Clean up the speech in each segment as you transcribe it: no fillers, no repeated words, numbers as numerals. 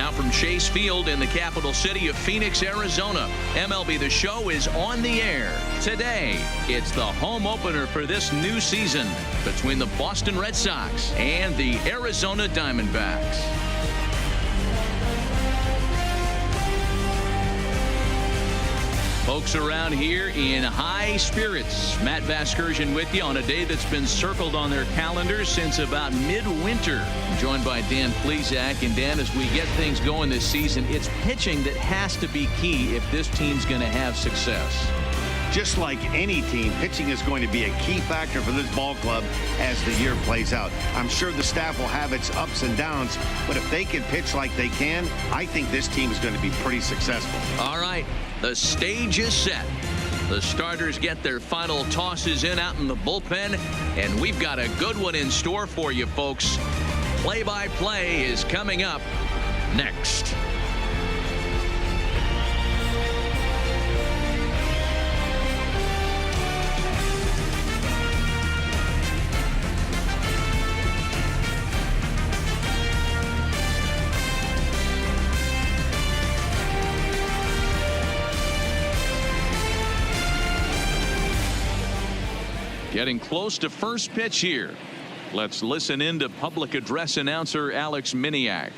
Now from Chase Field in the capital city of Phoenix, Arizona, MLB The Show is on the air. Today, it's the home opener for this new season between the Boston Red Sox and the Arizona Diamondbacks. Folks around here in high spirits. Matt VAZQUEZ with you on a day that's been circled on their calendars since about midwinter. I'm joined by Dan Plesac. And Dan, as we get things going this season, it's pitching that has to be key if this team's going to have success. Just like any team, pitching is going to be a key factor for this ball club as the year plays out. I'm sure the staff will have its ups and downs, but if they can pitch like they can, I think this team is going to be pretty successful. All right, the stage is set. The starters get their final tosses in out in the bullpen, and we've got a good one in store for you, folks. Play-by-play is coming up next. Getting close to first pitch here. Let's listen in to public address announcer Alex Miniak.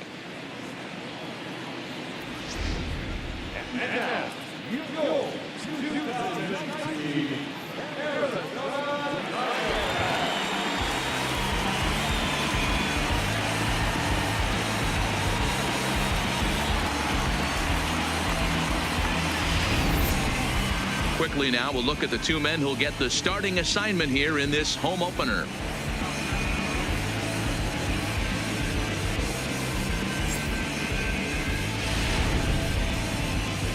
Quickly now, we'll look at the two men who'll get the starting assignment here in this home opener.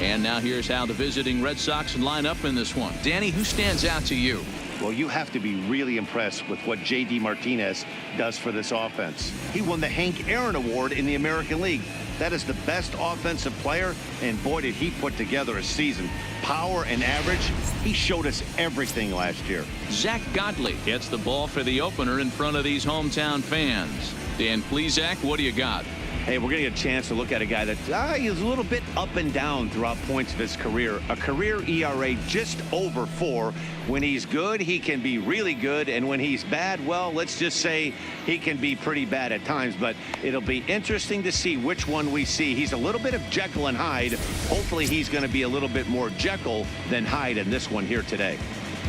And now here's how the visiting Red Sox line up in this one. Danny, who stands out to you? Well, you have to be really impressed with what J.D. Martinez does for this offense. He won the Hank Aaron Award in the American League. That is the best offensive player, and boy, did he put together a season. Power and average, he showed us everything last year. Zach Godley gets the ball for the opener in front of these hometown fans. Dan Plesac, what do you got? Hey, we're going to get a chance to look at a guy that is a little bit up and down throughout points of his career. A career ERA just over 4. When he's good, he can be really good. And when he's bad, well, let's just say he can be pretty bad at times. But it'll be interesting to see which one we see. He's a little bit of Jekyll and Hyde. Hopefully he's going to be a little bit more Jekyll than Hyde in this one here today.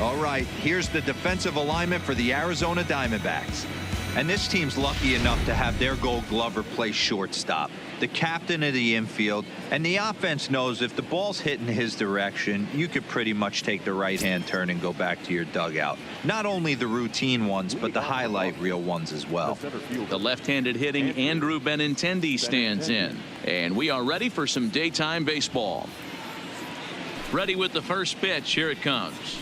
All right, here's the defensive alignment for the Arizona Diamondbacks. And this team's lucky enough to have their Gold Glover play shortstop, the captain of the infield, and the offense knows if the ball's hitting his direction, you could pretty much take the right-hand turn and go back to your dugout. Not only the routine ones, but the highlight reel ones as well. The left-handed hitting Andrew Benintendi stands in, and we are ready for some daytime baseball. Ready with the first pitch. Here it comes.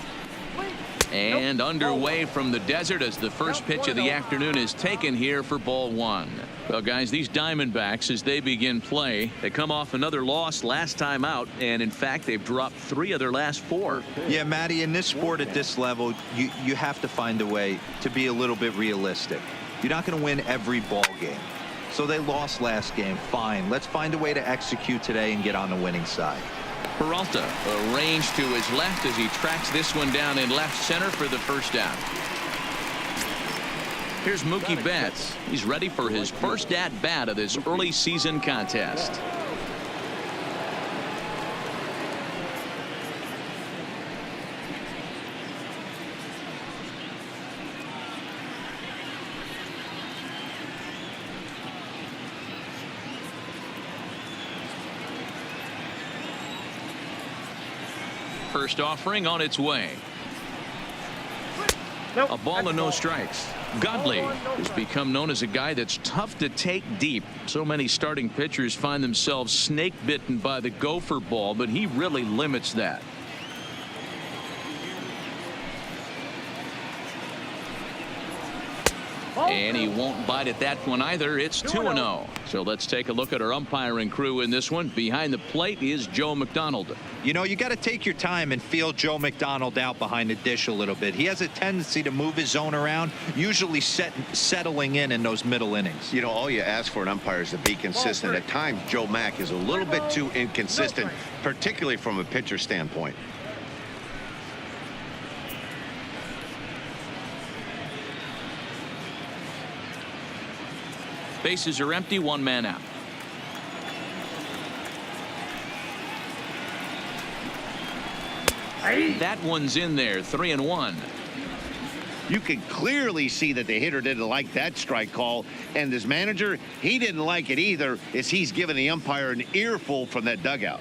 And underway from the desert as the first pitch of the afternoon is taken here for ball one. Well, guys, these Diamondbacks, as they begin play, they come off another loss last time out, and in fact they've dropped 3 of their last 4. Yeah, Matty, in this sport at this level, you have to find a way to be a little bit realistic. You're not going to win every ball game. So they lost last game. Fine. Let's find a way to execute today and get on the winning side. Peralta arranged to his left as he tracks this one down in left center for the first down. Here's Mookie Betts. He's ready for his first at-bat of this early season contest. First offering on its way. A ball and no strikes. Godley has become known as a guy that's tough to take deep. So many starting pitchers find themselves snake bitten by the gopher ball, but he really limits that. And he won't bite at that one either. It's 2-0. So let's take a look at our umpiring crew in this one. Behind the plate is Joe McDonald. You know, you got to take your time and feel Joe McDonald out behind the dish a little bit. He has a tendency to move his zone around, usually settling in those middle innings. You know, all you ask for an umpire is to be consistent. At times, Joe Mack is a little bit too inconsistent, particularly from a pitcher standpoint. Bases are empty, one man out. That one's in there, 3-1. You can clearly see that the hitter didn't like that strike call, and his manager, he didn't like it either, as he's giving the umpire an earful from that dugout.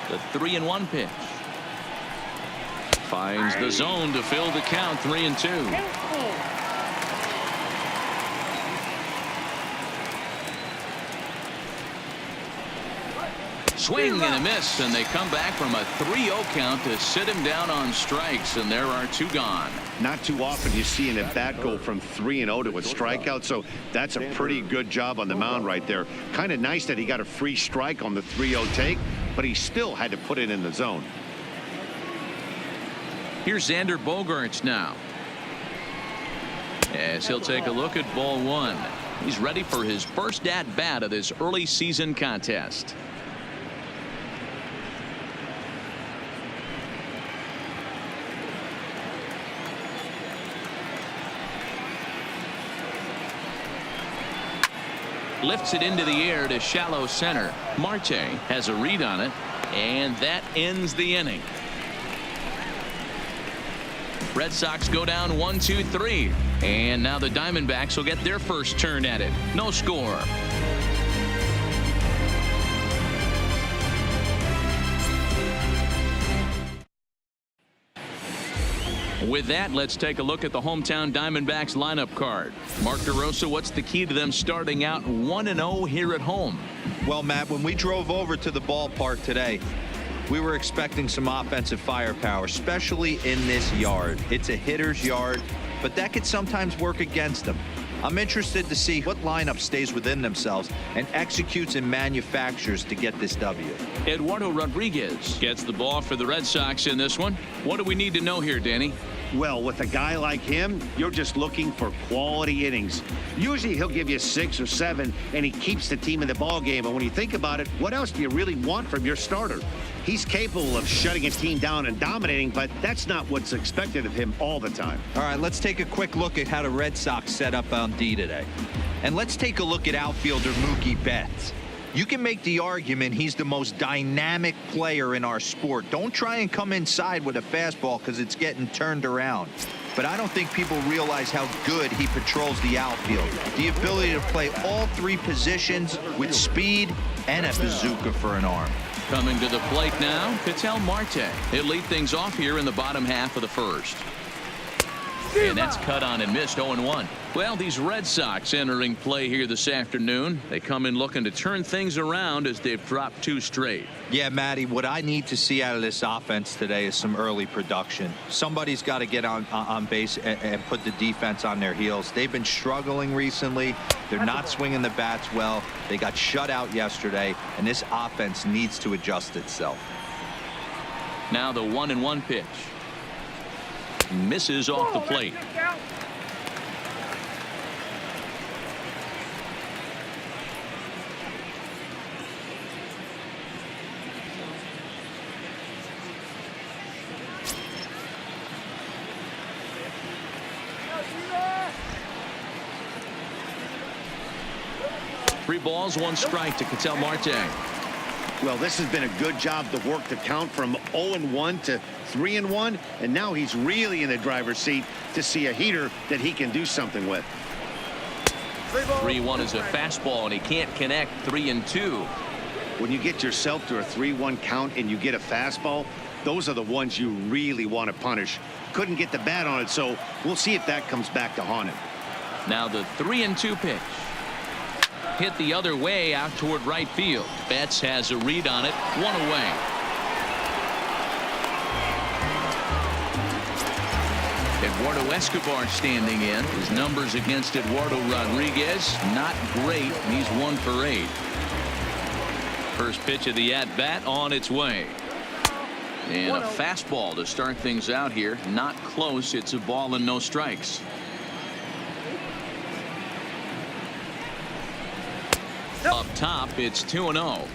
The 3-1 pitch. Finds the zone to fill the count, 3-2. Swing and a miss, and they come back from a 3-0 count to sit him down on strikes, and there are 2 gone. Not too often you see an at-bat go from 3-0 to a strikeout, so that's a pretty good job on the mound right there. Kind of nice that he got a free strike on the 3-0 take, but he still had to put it in the zone. Here's Xander Bogaerts now, as he'll take a look at ball 1. He's ready for his first at-bat of this early season contest. Lifts it into the air to shallow center. Marte has a read on it, and that ends the inning. Red Sox go down 1-2-3, and now the Diamondbacks will get their first turn at it. No score. With that, let's take a look at the hometown Diamondbacks lineup card. Mark DeRosa, what's the key to them starting out 1-0 here at home? Well, Matt, when we drove over to the ballpark today, we were expecting some offensive firepower, especially in this yard. It's a hitter's yard, but that could sometimes work against them. I'm interested to see what lineup stays within themselves and executes and manufactures to get this W. Eduardo Rodriguez gets the ball for the Red Sox in this one. What do we need to know here, Danny? Well, with a guy like him, you're just looking for quality innings. Usually he'll give you 6 or 7, and he keeps the team in the ball game. And when you think about it, what else do you really want from your starter? He's capable of shutting a team down and dominating, but that's not what's expected of him all the time. All right, let's take a quick look at how the Red Sox set up on D today. And let's take a look at outfielder Mookie Betts. You can make the argument he's the most dynamic player in our sport. Don't try and come inside with a fastball because it's getting turned around. But I don't think people realize how good he patrols the outfield. The ability to play all 3 positions with speed and a bazooka for an arm. Coming to the plate now, Ketel Marte. He'll lead things off here in the bottom half of the first. And that's cut on and missed, 0-1. Well, these Red Sox entering play here this afternoon. They come in looking to turn things around as they've dropped 2 straight. Yeah, Matty, what I need to see out of this offense today is some early production. Somebody's got to get on base and put the defense on their heels. They've been struggling recently. They're not swinging the bats well. They got shut out yesterday, and this offense needs to adjust itself. Now the 1-1 pitch. Misses off the plate. Three balls, 1 strike to Ketel Marte. Well, this has been a good job to work the count from 0-1 to 3-1, and now he's really in the driver's seat to see a heater that he can do something with. 3-1 is a fastball, and he can't connect. 3-2. When you get yourself to a 3-1 count and you get a fastball, those are the ones you really want to punish. Couldn't get the bat on it, so we'll see if that comes back to haunt him. Now the 3-2 pitch. Hit the other way out toward right field. Betts has a read on it. 1 away. Eduardo Escobar standing in. His numbers against Eduardo Rodriguez not great, and he's 1 for 8. First pitch of the at-bat on its way. And a fastball to start things out here. Not close. It's a ball and no strikes. Up top, it's 2-0.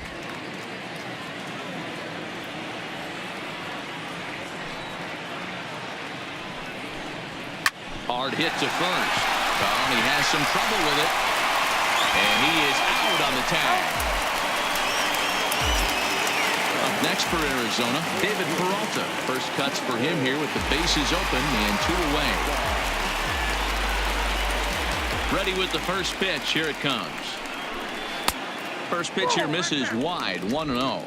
Hard hit to first. Well, he has some trouble with it. And he is out on the tag. Up next for Arizona, David Peralta. First cuts for him here with the bases open and 2 away. Ready with the first pitch. Here it comes. First pitch here misses wide. 1-0.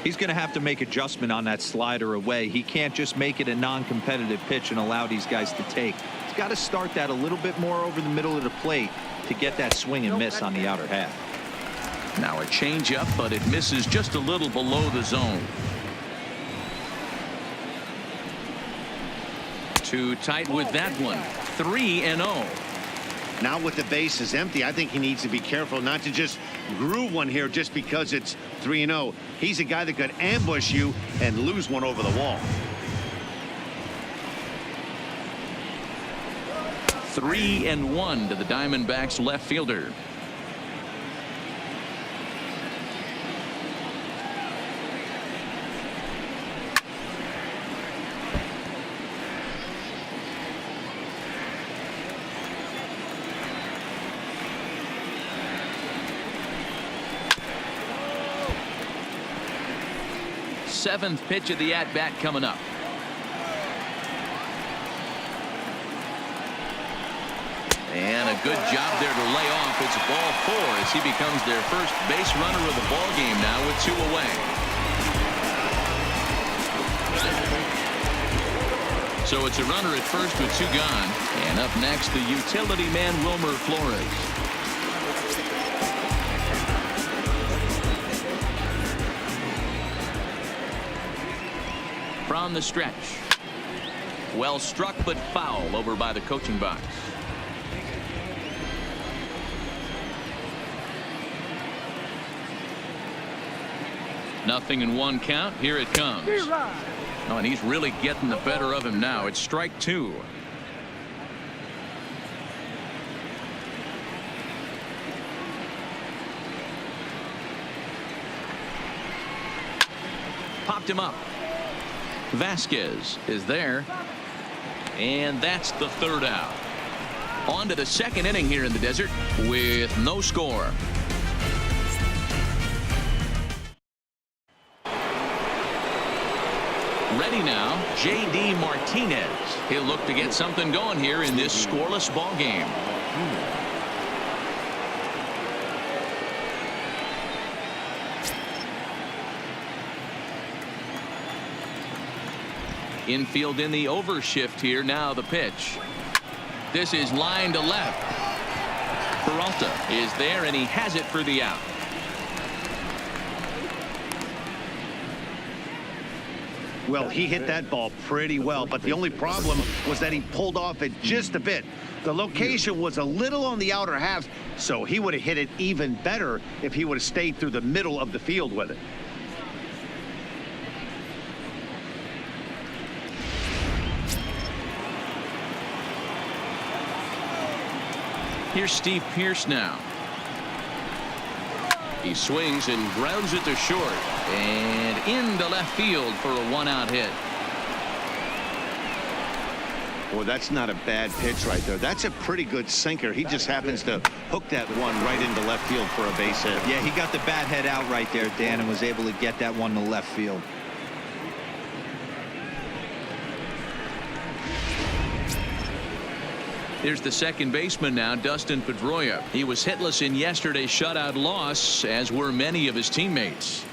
He's going to have to make adjustment on that slider away. He can't just make it a non-competitive pitch and allow these guys to take. He's got to start that a little bit more over the middle of the plate to get that swing and miss on the outer half. Now a changeup, but it misses just a little below the zone. Too tight with that one. 3-0. Now with the bases empty, I think he needs to be careful not to just groove one here just because it's 3-0. He's a guy that could ambush you and lose one over the wall. 3-1 to the Diamondbacks left fielder. Seventh pitch of the at-bat coming up. And a good job there to lay off. It's ball 4 as he becomes their first base runner of the ball game now with 2 away. So it's a runner at first with 2 gone. And up next, the utility man Wilmer Flores. From the stretch. Well struck but foul over by the coaching box. Nothing in 1 count. Here it comes. Oh, and he's really getting the better of him now. It's strike 2. Popped him up. VAZQUEZ is there. And that's the 3rd out. On to the 2nd inning here in the desert with no score. Ready now, J.D. Martinez. He'll look to get something going here in this scoreless ball game. Infield in the overshift here. Now the pitch. This is line to left. Peralta is there and he has it for the out. Well, he hit that ball pretty well, but the only problem was that he pulled off it just a bit. The location was a little on the outer half, so he would have hit it even better if he would have stayed through the middle of the field with it. Here's Steve Pearce now. He swings and grounds it to short and into left field for a 1-out hit. Well, that's not a bad pitch right there. That's a pretty good sinker. He just happens to hook that one right into left field for a base hit. Yeah, he got the bat head out right there, Dan, and was able to get that one to left field. Here's the second baseman now, Dustin Pedroia. He was hitless in yesterday's shutout loss, as were many of his teammates.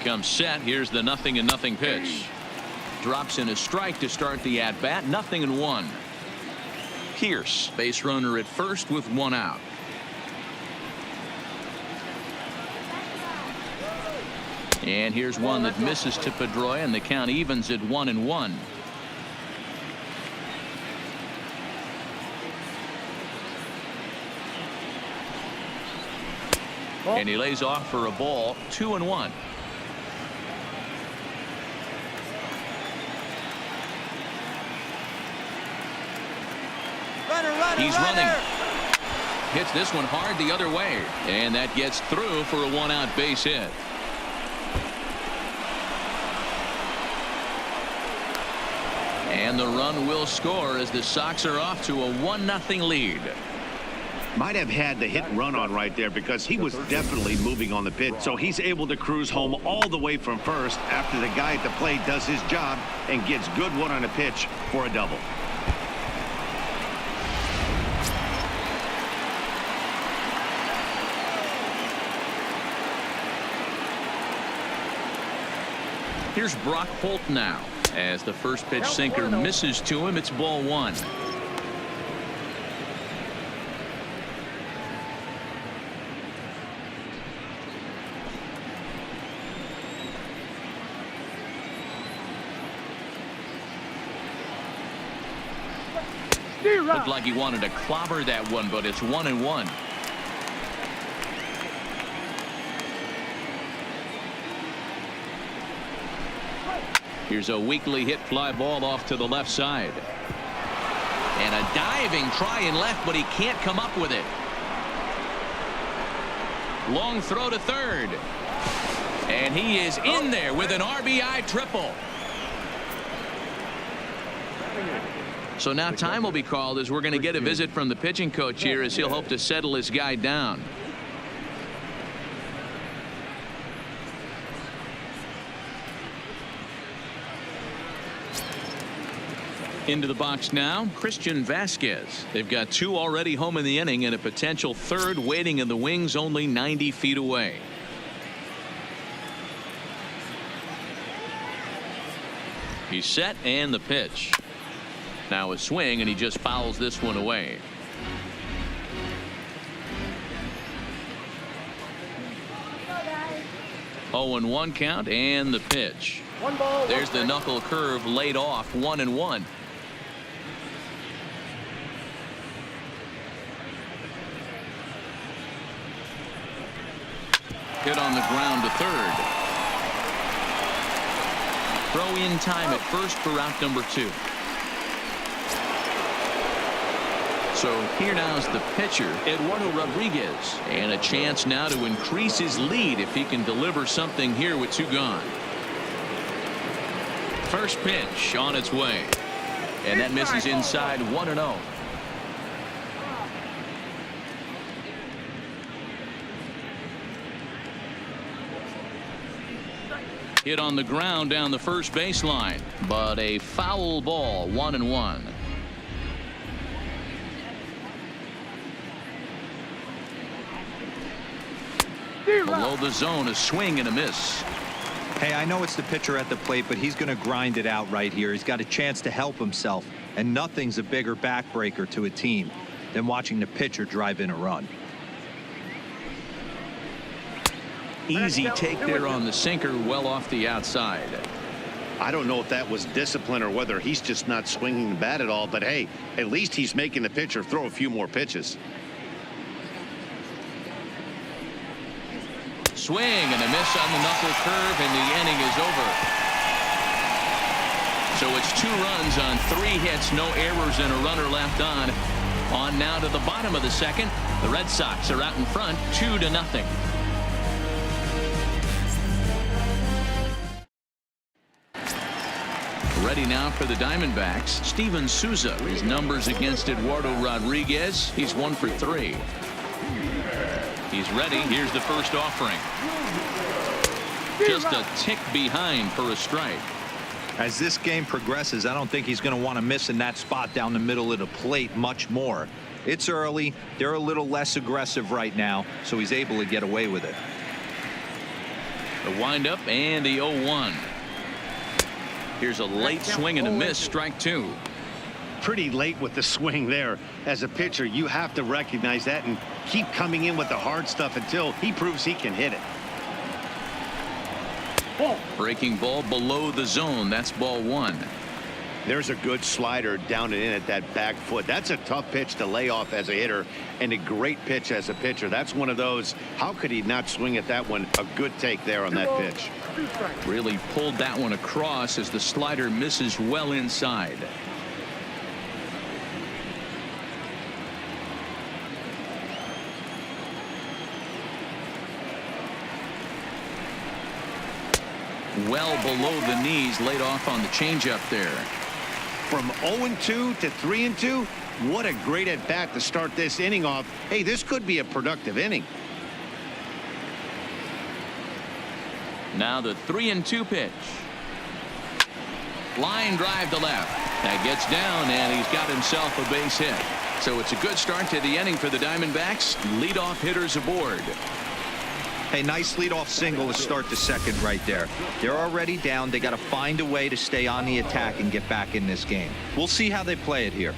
comes set. Here's the 0-0 pitch. Drops in a strike to start the at-bat. 0-1. Pierce, base runner at first with 1 out. And here's one that misses to Pedroia, and the count evens at 1-1. And he lays off for a ball. 2-1. He's running. Hits this one hard the other way, and that gets through for a 1-out base hit. And the run will score as the Sox are off to a 1-0 lead. Might have had the hit run on right there because he was definitely moving on the pitch. So he's able to cruise home all the way from first after the guy at the plate does his job and gets good one on a pitch for a double. Here's Brock Holt now. As the first pitch sinker misses to him, it's ball 1. Looked like he wanted to clobber that one, but it's 1-1. Here's a weakly hit fly ball off to the left side. And a diving try in left, but he can't come up with it. Long throw to third. And he is in there with an RBI triple. So now time will be called as we're going to get a visit from the pitching coach here as he'll hope to settle his guy down. Into the box now, Christian Vasquez. They've got 2 already home in the inning and a potential 3rd waiting in the wings only 90 feet away. He's set and the pitch. Now a swing and he just fouls this one away. Oh, 0-1 count and the pitch. There's the knuckle curve laid off. 1-1. Hit on the ground to third. Throw in time at first for out number 2. So here now is the pitcher, Eduardo Rodriguez, and a chance now to increase his lead if he can deliver something here with 2 gone. First pitch on its way, and that misses inside. 1-0. Hit on the ground down the first baseline, but a foul ball. 1-1. Below the zone, a swing and a miss. Hey, I know it's the pitcher at the plate, but he's going to grind it out right here. He's got a chance to help himself, and nothing's a bigger backbreaker to a team than watching the pitcher drive in a run. Easy take there on the sinker, well off the outside. I don't know if that was discipline or whether he's just not swinging the bat at all, but hey, at least he's making the pitcher throw a few more pitches. Swing and a miss on the knuckle curve, and the inning is over. So it's 2 runs on 3 hits, no errors, and a runner left on. On now to the bottom of the second. The Red Sox are out in front, 2-0. Ready now for the Diamondbacks. Steven Souza. His numbers against Eduardo Rodriguez. He's 1 for 3. He's ready. Here's the first offering. Just a tick behind for a strike. As this game progresses, I don't think he's going to want to miss in that spot down the middle of the plate much more. It's early. They're a little less aggressive right now, so he's able to get away with it. The windup and the 0-1. Here's a late swing and a miss, strike two. Pretty late with the swing there. As a pitcher, you have to recognize that and keep coming in with the hard stuff until he proves he can hit it. Breaking ball below the zone. That's ball one. There's a good slider down and in at that back foot. That's a tough pitch to lay off as a hitter and a great pitch as a pitcher. That's one of those. How could he not swing at that one? A good take there on that pitch. Really pulled that one across as the slider misses well inside. Well below the knees, laid off on the changeup there. From 0-2 to 3-2, what a great at bat to start this inning off. Hey, this could be a productive inning. Now the 3-2 pitch. Line drive to left. That gets down, and he's got himself a base hit. So it's a good start to the inning for the Diamondbacks. Leadoff hitters aboard. Hey, nice leadoff single to start the second right there. They're already down. They got to find a way to stay on the attack and get back in this game. We'll see how they play it here.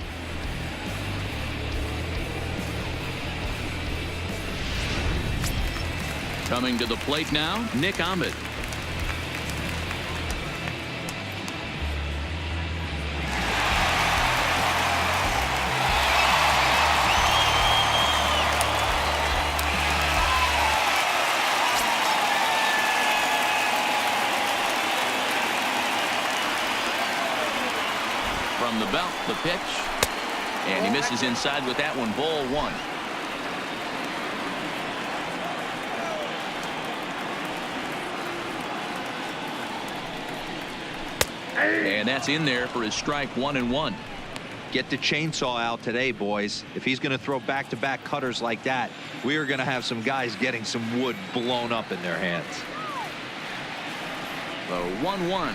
Coming to the plate now, Nick Ahmed. From the belt, the pitch, and he misses inside with that one. Ball one. And that's in there for his strike 1-1. Get the chainsaw out today, boys. If he's going to throw back-to-back cutters like that, we are going to have some guys getting some wood blown up in their hands. The 1-1.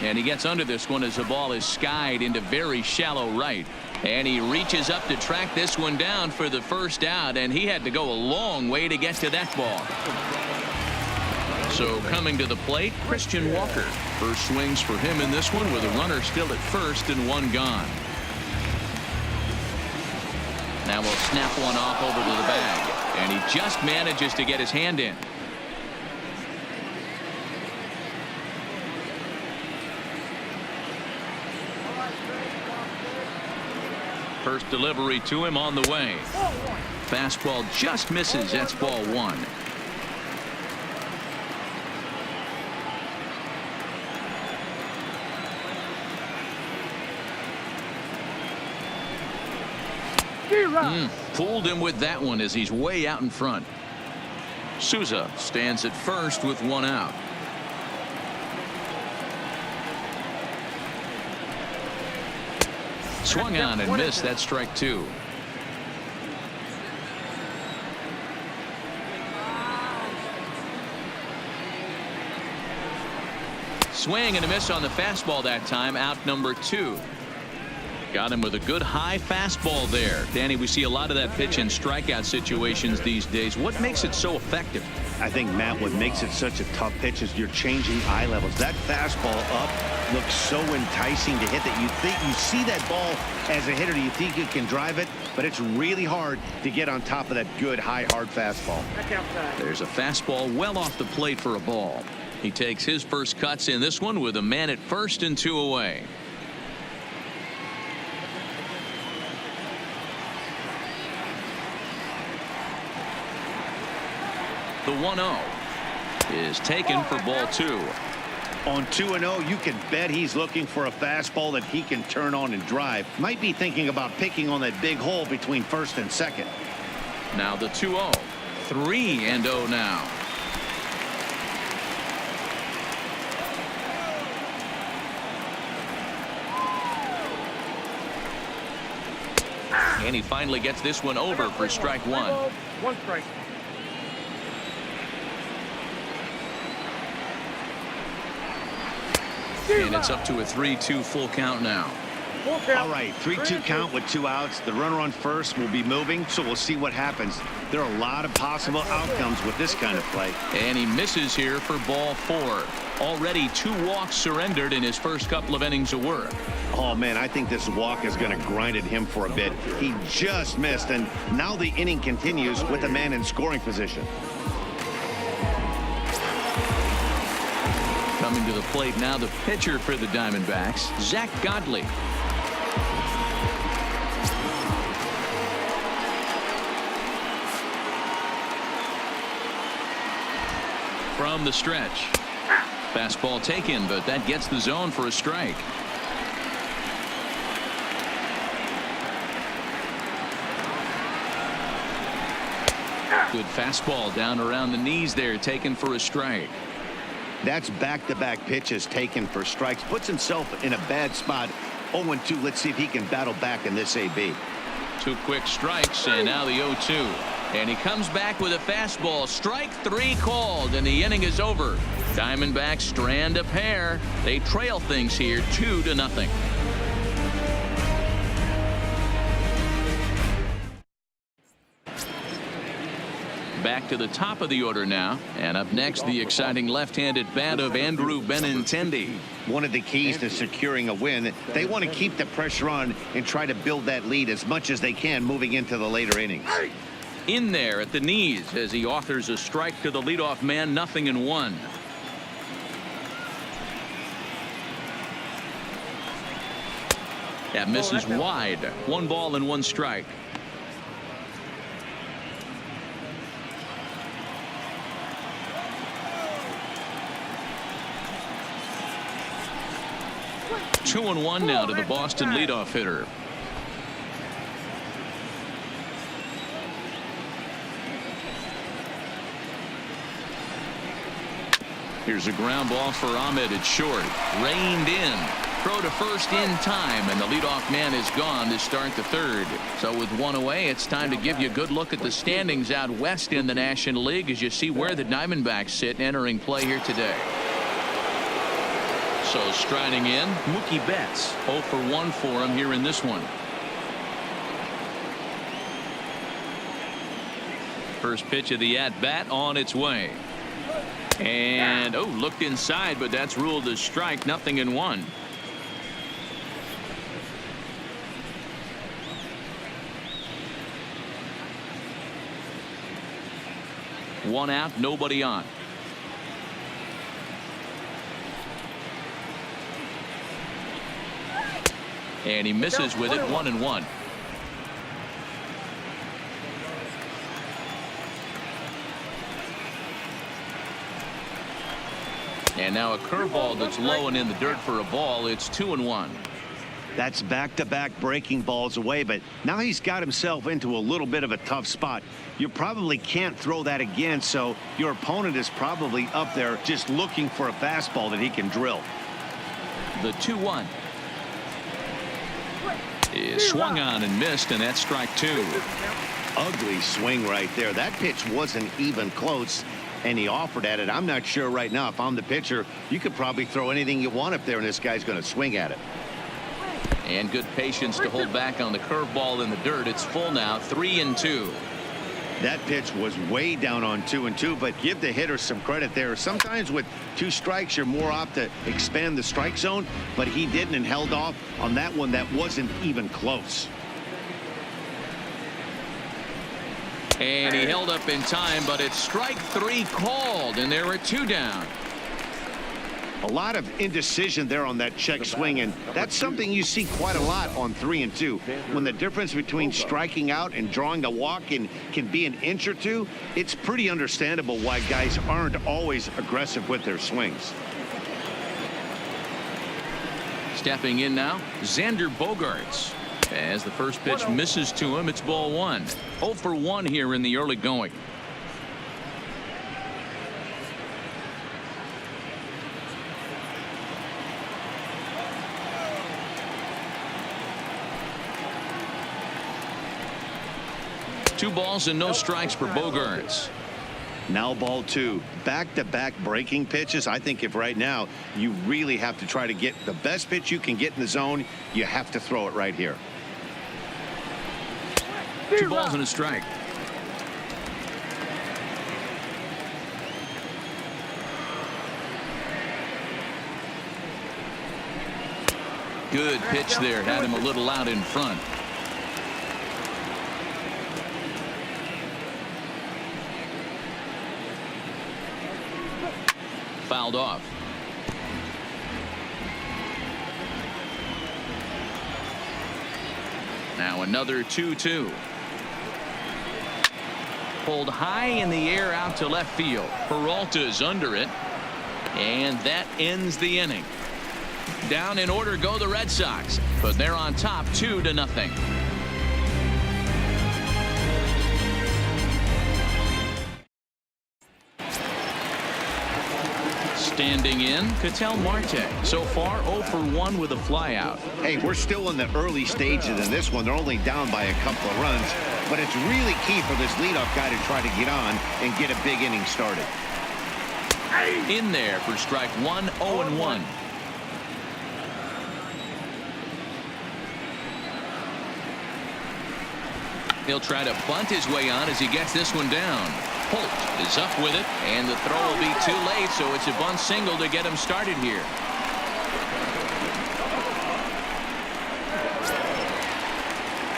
And he gets under this one as the ball is skied into very shallow right. And he reaches up to track this one down for the first out, and he had to go a long way to get to that ball. So coming to the plate, Christian Walker. First swings for him in this one with a runner still at first and one gone. Now we'll snap one off over to the bag, and he just manages to get his hand in. First delivery to him on the way. Fastball just misses. That's ball one. Fooled him with that one as he's way out in front. Souza stands at first with one out. Swung on and missed. That strike two. Swing and a miss on the fastball that time. Out number two. Got him with a good high fastball there. Danny, we see a lot of that pitch in strikeout situations these days. What makes it so effective? I think, Matt, what makes it such a tough pitch is you're changing eye levels. That fastball up looks so enticing to hit that you see that ball as a hitter, you think you can drive it, but it's really hard to get on top of that good high hard fastball. There's a fastball well off the plate for a ball. He takes his first cuts in this one with a man at first and two away. The 1-0 is taken for ball two. On 2-0, you can bet he's looking for a fastball that he can turn on and drive. Might be thinking about picking on that big hole between first and second. Now the 2-0. 3-0 now. And he finally gets this one over for strike one. One strike. And it's up to a 3-2 full count now. All right, 3-2 count with 2 outs. The runner on first will be moving, so we'll see what happens. There are a lot of possible outcomes with this kind of play. And he misses here for ball 4. Already 2 walks surrendered in his first couple of innings of work. Oh, man, I think this walk is going to grind at him for a bit. He just missed, and now the inning continues with a man in scoring position. Coming to the plate now, the pitcher for the Diamondbacks, Zach Godley. From the stretch. Fastball taken, but that gets the zone for a strike. Good fastball down around the knees there, taken for a strike. That's back-to-back pitches taken for strikes. Puts himself in a bad spot. 0-2. Let's see if he can battle back in this AB. 2 quick strikes, and now the 0-2. And he comes back with a fastball. Strike 3 called, and the inning is over. Diamondbacks strand a pair. They trail things here 2-0. Back to the top of the order now, and up next the exciting left-handed bat of Andrew Benintendi. One of the keys to securing a win, they want to keep the pressure on and try to build that lead as much as they can moving into the later innings. In there at the knees as he offers a strike to the leadoff man, 0-1. That misses wide. 1 ball and 1 strike. Two and 1 now to the Boston leadoff hitter. Here's a ground ball for Ahmed at short. Reined in. Throw to first in time, and the leadoff man is gone to start the 3rd. So with 1 away, it's time to give you a good look at the standings out west in the National League as you see where the Diamondbacks sit entering play here today. So striding in, Mookie Betts. 0 for 1 for him here in this one. First pitch of the at-bat on its way. And, looked inside, but that's ruled a strike, 0-1. One out, nobody on. And he misses with it, 1-1. And now a curveball that's low and in the dirt for a ball. It's 2-1. That's back-to-back breaking balls away, but now he's got himself into a little bit of a tough spot. You probably can't throw that again, so your opponent is probably up there just looking for a fastball that he can drill. The 2-1 is swung on and missed, and that's strike 2. Ugly swing right there. That pitch wasn't even close, and he offered at it. I'm not sure right now if I'm the pitcher, you could probably throw anything you want up there, and this guy's going to swing at it. And good patience to hold back on the curveball in the dirt. It's full now, 3-2. That pitch was way down on 2-2, but give the hitter some credit there. Sometimes with 2 strikes, you're more apt to expand the strike zone, but he didn't and held off on that one that wasn't even close. And he held up in time, but it's strike 3 called, and there are 2 down. A lot of indecision there on that check swing, and that's something you see quite a lot on 3-2. When the difference between striking out and drawing a walk can be an inch or 2, it's pretty understandable why guys aren't always aggressive with their swings. Stepping in now, Xander Bogaerts. As the first pitch misses to him, it's ball 1. 0 for 1 here in the early going. Two balls and no strikes for Bogaerts. Now ball 2. Back-to-back breaking pitches. I think if right now you really have to try to get the best pitch you can get in the zone, you have to throw it right here. 2 balls and a strike. Good pitch there. Had him a little out in front. Fouled off. Now another 2-2. Pulled high in the air out to left field. Peralta is under it. And that ends the inning. Down in order go the Red Sox, but they're on top 2-0. Standing in, Ketel Marte. So far 0 for 1 with a flyout. Hey, we're still in the early stages in this one. They're only down by a couple of runs, but it's really key for this leadoff guy to try to get on and get a big inning started. In there for strike 1, 0-1. He'll try to bunt his way on as he gets this one down. Holt is up with it, and the throw will be too late, so it's a bunt single to get him started here.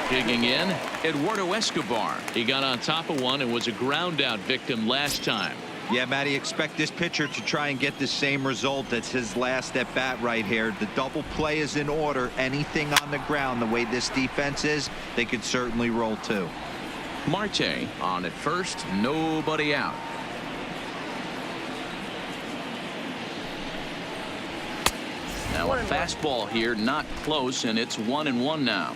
Digging in, Eduardo Escobar. He got on top of one and was a ground out victim last time. Yeah, Matty, expect this pitcher to try and get the same result. That's his last at bat right here. The double play is in order. Anything on the ground, the way this defense is, they could certainly roll too. Marte on at first, nobody out. Now a fastball here, not close, and it's 1-1 now.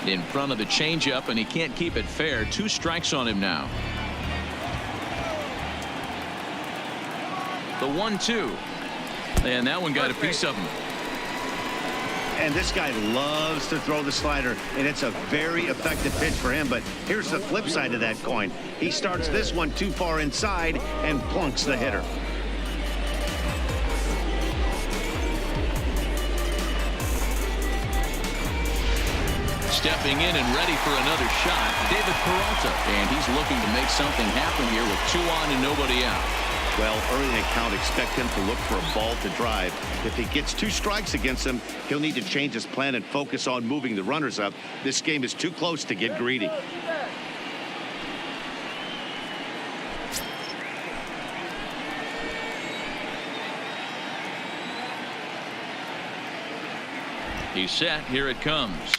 In front of the changeup, and he can't keep it fair. 2 strikes on him now. The 1-2. And that one got a piece of him. And this guy loves to throw the slider, and it's a very effective pitch for him. But here's the flip side of that coin. He starts this one too far inside and plunks the hitter. Stepping in and ready for another shot, David Peralta. And he's looking to make something happen here with 2 on and nobody out. Well, early in the count, expect him to look for a ball to drive. If he gets 2 strikes against him, he'll need to change his plan and focus on moving the runners up. This game is too close to get greedy. He's set. Here it comes.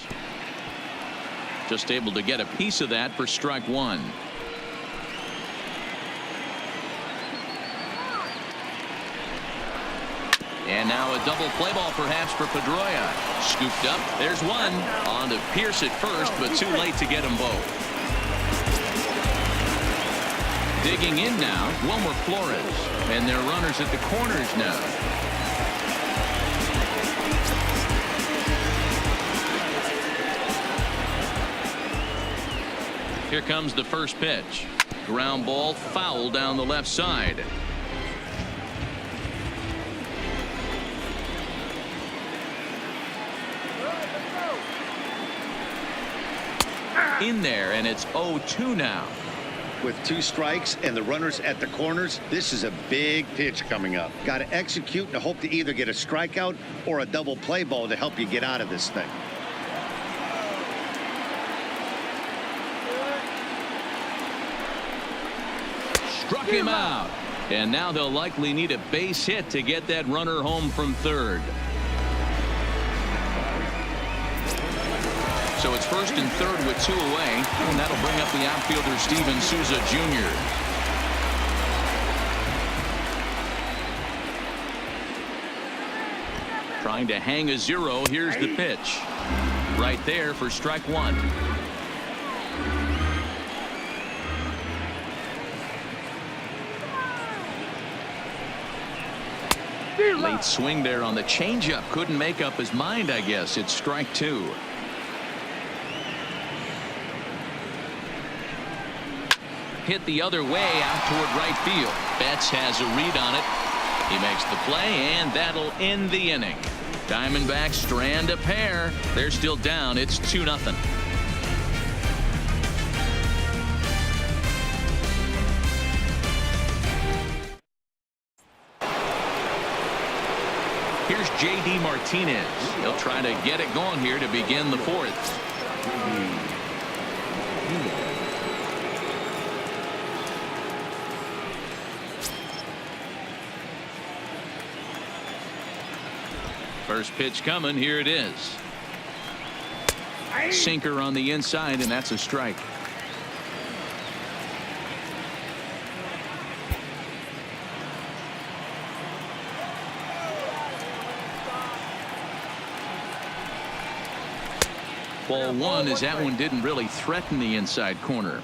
Just able to get a piece of that for strike 1. And now a double play ball perhaps for Pedroia. Scooped up. There's one. On to Pierce at first, but too late to get them both. Digging in now, Wilmer Flores. And they're runners at the corners now. Here comes the first pitch. Ground ball foul down the left side. In there, and it's 0-2 now. With 2 strikes and the runners at the corners, this is a big pitch coming up. Got to execute and hope to either get a strikeout or a double play ball to help you get out of this thing. Struck him out. And now they'll likely need a base hit to get that runner home from third. So it's first and third with 2 away, and that'll bring up the outfielder Steven Souza Jr. Trying to hang a 0. Here's the pitch. Right there for strike 1. Late swing there on the changeup. Couldn't make up his mind, I guess. It's strike 2. Hit the other way out toward right field. Betts has a read on it. He makes the play, and that'll end the inning. Diamondbacks strand a pair. They're still down. It's 2-0. Here's J.D. Martinez. He'll try to get it going here to begin the 4th. First pitch coming. Here it is. Sinker on the inside, and that's a strike. Ball 1 as that one didn't really threaten the inside corner.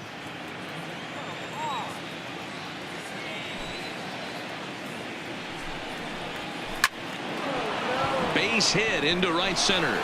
Base hit into right center.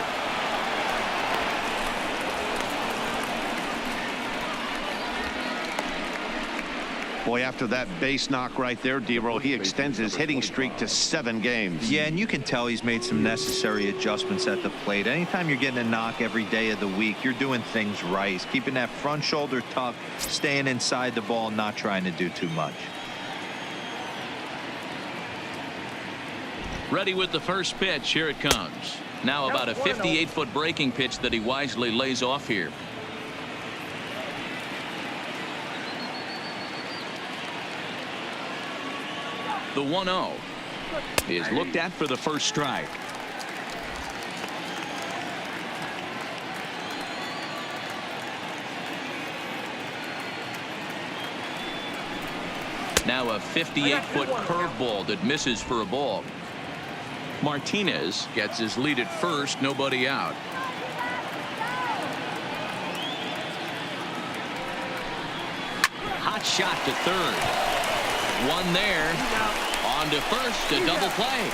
Boy, after that base knock right there, D-Roll, he extends his hitting streak to 7 games. Yeah, and you can tell he's made some necessary adjustments at the plate. Anytime you're getting a knock every day of the week, you're doing things right. He's keeping that front shoulder tucked, staying inside the ball, not trying to do too much. Ready with the first pitch. Here it comes. Now about a 58-foot breaking pitch that he wisely lays off here. The 1-0 is looked at for the first strike. Now a 58-foot curveball that misses for a ball. Martinez gets his lead at first, nobody out. Hot shot to third. One there. On to first, a double play.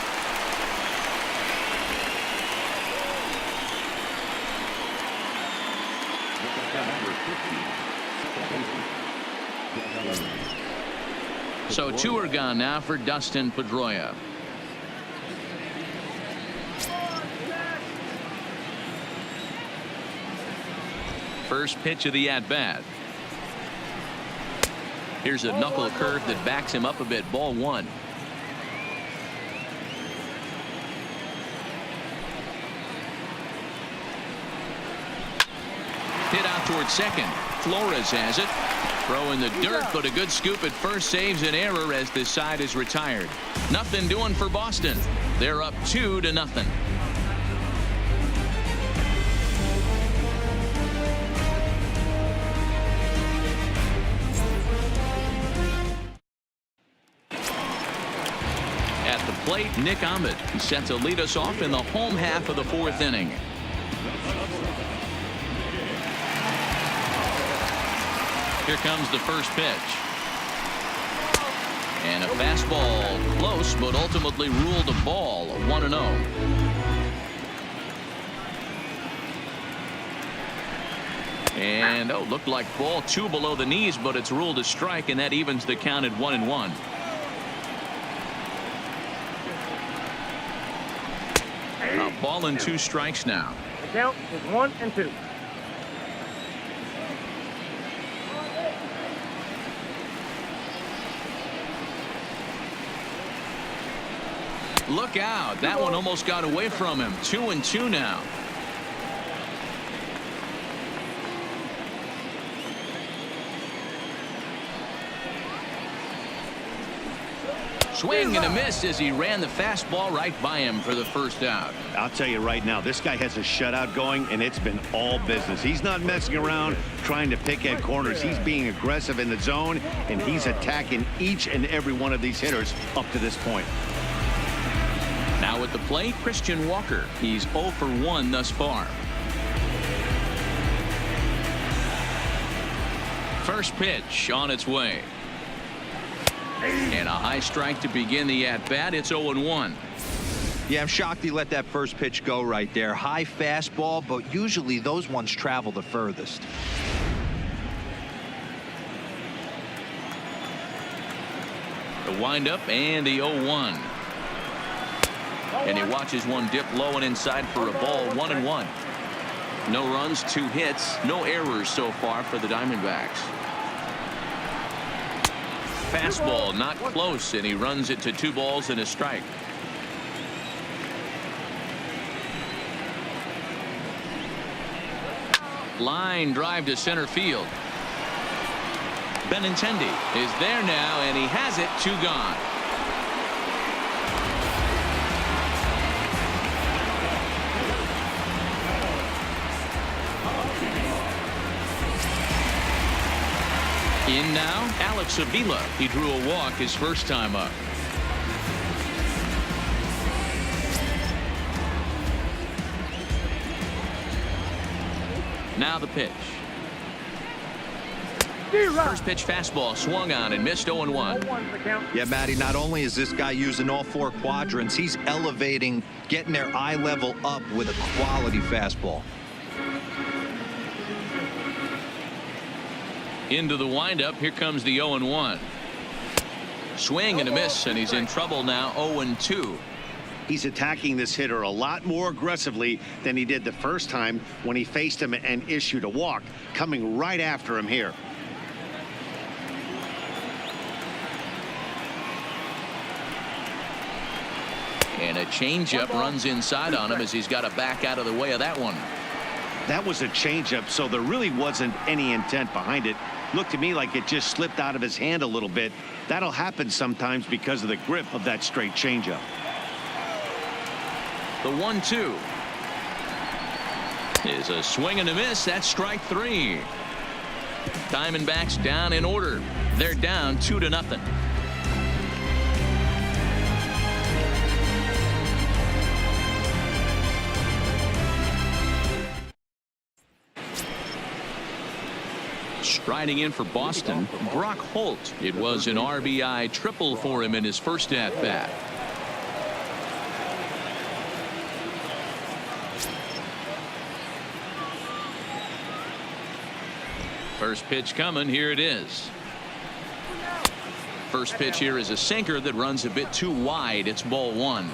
So 2 are gone now for Dustin Pedroia. First pitch of the at-bat. Here's a knuckle curve that backs him up a bit. Ball 1. Hit out toward second. Flores has it. Throw in the dirt, but a good scoop at first saves an error as this side is retired. Nothing doing for Boston. They're up 2-0. At the plate, Nick Ahmed set to lead us off in the home half of the 4th inning. Here comes the first pitch. And a fastball close, but ultimately ruled a ball. 1-0. And looked like ball 2 below the knees, but it's ruled a strike, and that evens the count at 1-1. A ball and 2 strikes now. The count is 1-2. Look out. That one almost got away from him. 2-2 now. Swing and a miss as he ran the fastball right by him for the first out. I'll tell you right now, this guy has a shutout going, and it's been all business. He's not messing around trying to pick at corners. He's being aggressive in the zone, and he's attacking each and every one of these hitters up to this point. Now at the plate, Christian Walker. He's 0 for 1 thus far. First pitch on its way. And a high strike to begin the at-bat. It's 0-1. Yeah, I'm shocked he let that first pitch go right there. High fastball, but usually those ones travel the furthest. The windup and the 0-1. And he watches one dip low and inside for a ball. 1-1. No runs, 2 hits, no errors so far for the Diamondbacks. Fastball not close, and he runs it to 2 balls and a strike. Line drive to center field. Benintendi is there now, and he has it. 2 gone. In now, Alex Avila. He drew a walk his first time up. Now the pitch. First pitch fastball swung on and missed. 0-1. Yeah, Matty, not only is this guy using all 4 quadrants, he's elevating, getting their eye level up with a quality fastball. Into the windup. Here comes the 0-1. Swing and a miss, and he's in trouble now. 0-2. He's attacking this hitter a lot more aggressively than he did the first time when he faced him and issued a walk, coming right after him here. And a changeup runs inside on him as he's got to back out of the way of that one. That was a changeup, so there really wasn't any intent behind it. Looked to me like it just slipped out of his hand a little bit. That'll happen sometimes because of the grip of that straight changeup. The 1-2 is a swing and a miss. That's strike 3. Diamondbacks down in order. They're down 2-0. Striding in for Boston, Brock Holt. It was an RBI triple for him in his first at-bat. First pitch coming. Here it is. First pitch here is a sinker that runs a bit too wide. It's ball 1.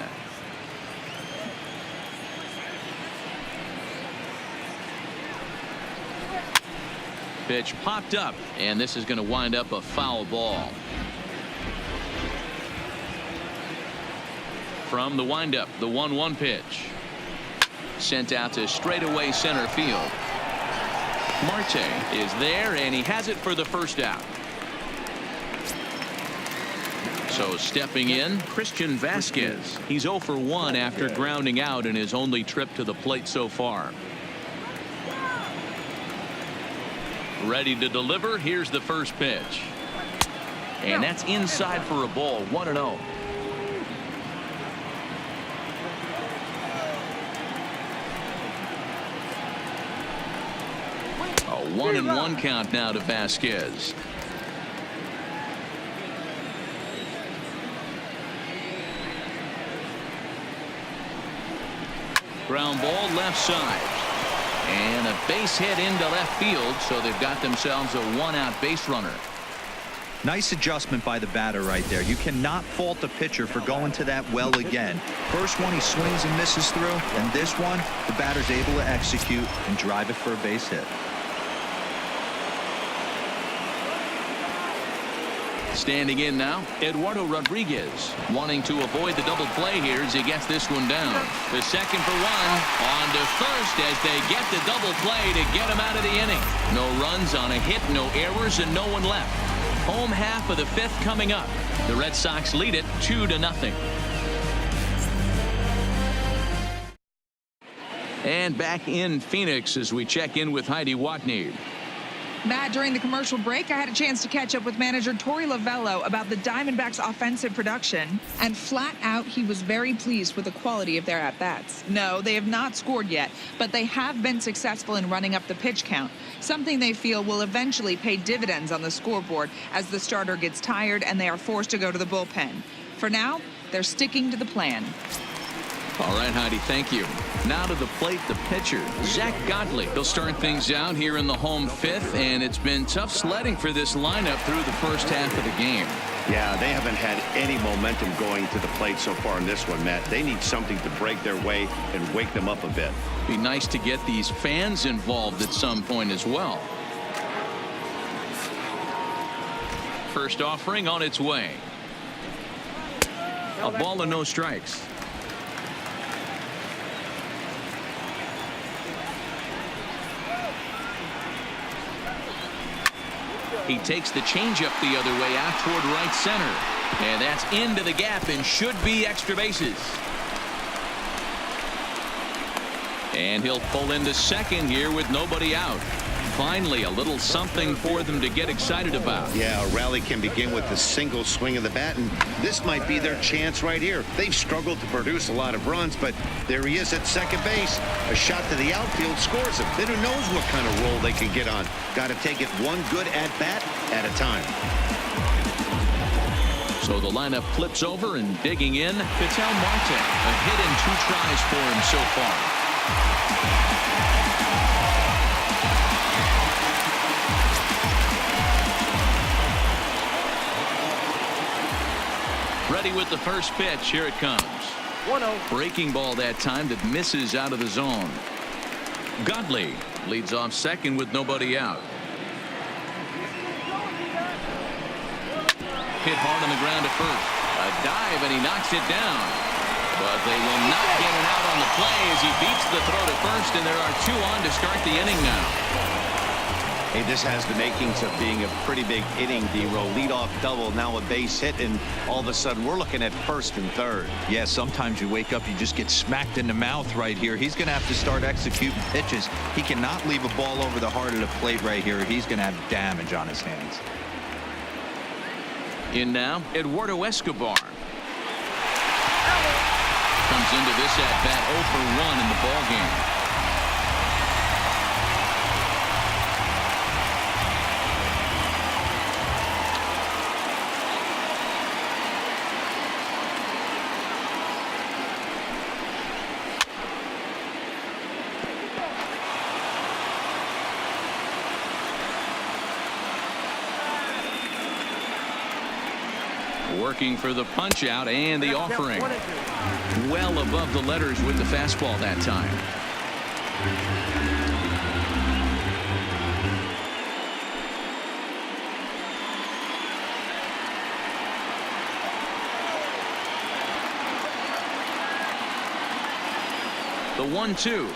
Pitch popped up, and this is going to wind up a foul ball. From the windup, the 1-1 pitch. Sent out to straightaway center field. Marte is there, and he has it for the first out. So stepping in, Christian Vasquez. He's 0 for 1 after grounding out in his only trip to the plate so far. Ready to deliver. Here's the first pitch. And that's inside for a ball. 1-0. A 1-1 count now to Vasquez. Ground ball left side. And a base hit into left field, so they've got themselves a 1-out base runner. Nice adjustment by the batter right there. You cannot fault the pitcher for going to that well again. First one he swings and misses through, and this one the batter's able to execute and drive it for a base hit. Standing in now, Eduardo Rodriguez, wanting to avoid the double play here as he gets this one down. The second for 1, on to first as they get the double play to get him out of the inning. No runs on a hit, no errors, and no one left. Home half of the 5th coming up. The Red Sox lead it 2-0. And back in Phoenix as we check in with Heidi Watney. Matt, during the commercial break, I had a chance to catch up with manager Torey Lovello about the Diamondbacks' offensive production, and flat out, he was very pleased with the quality of their at-bats. No, they have not scored yet, but they have been successful in running up the pitch count, something they feel will eventually pay dividends on the scoreboard as the starter gets tired and they are forced to go to the bullpen. For now, they're sticking to the plan. All right, Heidi, thank you. Now to the plate, the pitcher, Zach Godley. He'll start things out here in the home fifth, and it's been tough sledding for this lineup through the first half of the game. Yeah, they haven't had any momentum going to the plate so far in this one, Matt. They need something to break their way and wake them up a bit. Be nice to get these fans involved at some point as well. First offering on its way. A ball and no strikes. He takes the changeup the other way out toward right center. And that's into the gap and should be extra bases. And he'll pull into second here with nobody out. Finally, a little something for them to get excited about. Yeah, a rally can begin with a single swing of the bat, and this might be their chance right here. They've struggled to produce a lot of runs, but there he is at second base. A shot to the outfield scores him. Then who knows what kind of roll they can get on. Got to take it one good at-bat at a time. So the lineup flips over, and digging in, Ketel Marte. A hit in 2 tries for him so far. Ready with the first pitch. Here it comes. 1-0. Breaking ball that time that misses out of the zone. Godley leads off second with nobody out. Hit hard on the ground to first. A dive, and he knocks it down. But they will not get it out on the play as he beats the throw to first, and there are 2 on to start the inning now. Hey, this has the makings of being a pretty big inning, D-Row. Leadoff double, now a base hit, and all of a sudden we're looking at first and third. Yeah, sometimes you wake up, you just get smacked in the mouth right here. He's going to have to start executing pitches. He cannot leave a ball over the heart of the plate right here. He's going to have damage on his hands. In now, Eduardo Escobar. Comes into this at-bat 0 for 1 in the ballgame. Working for the punch out and the offering. Well above the letters with the fastball that time. The 1-2.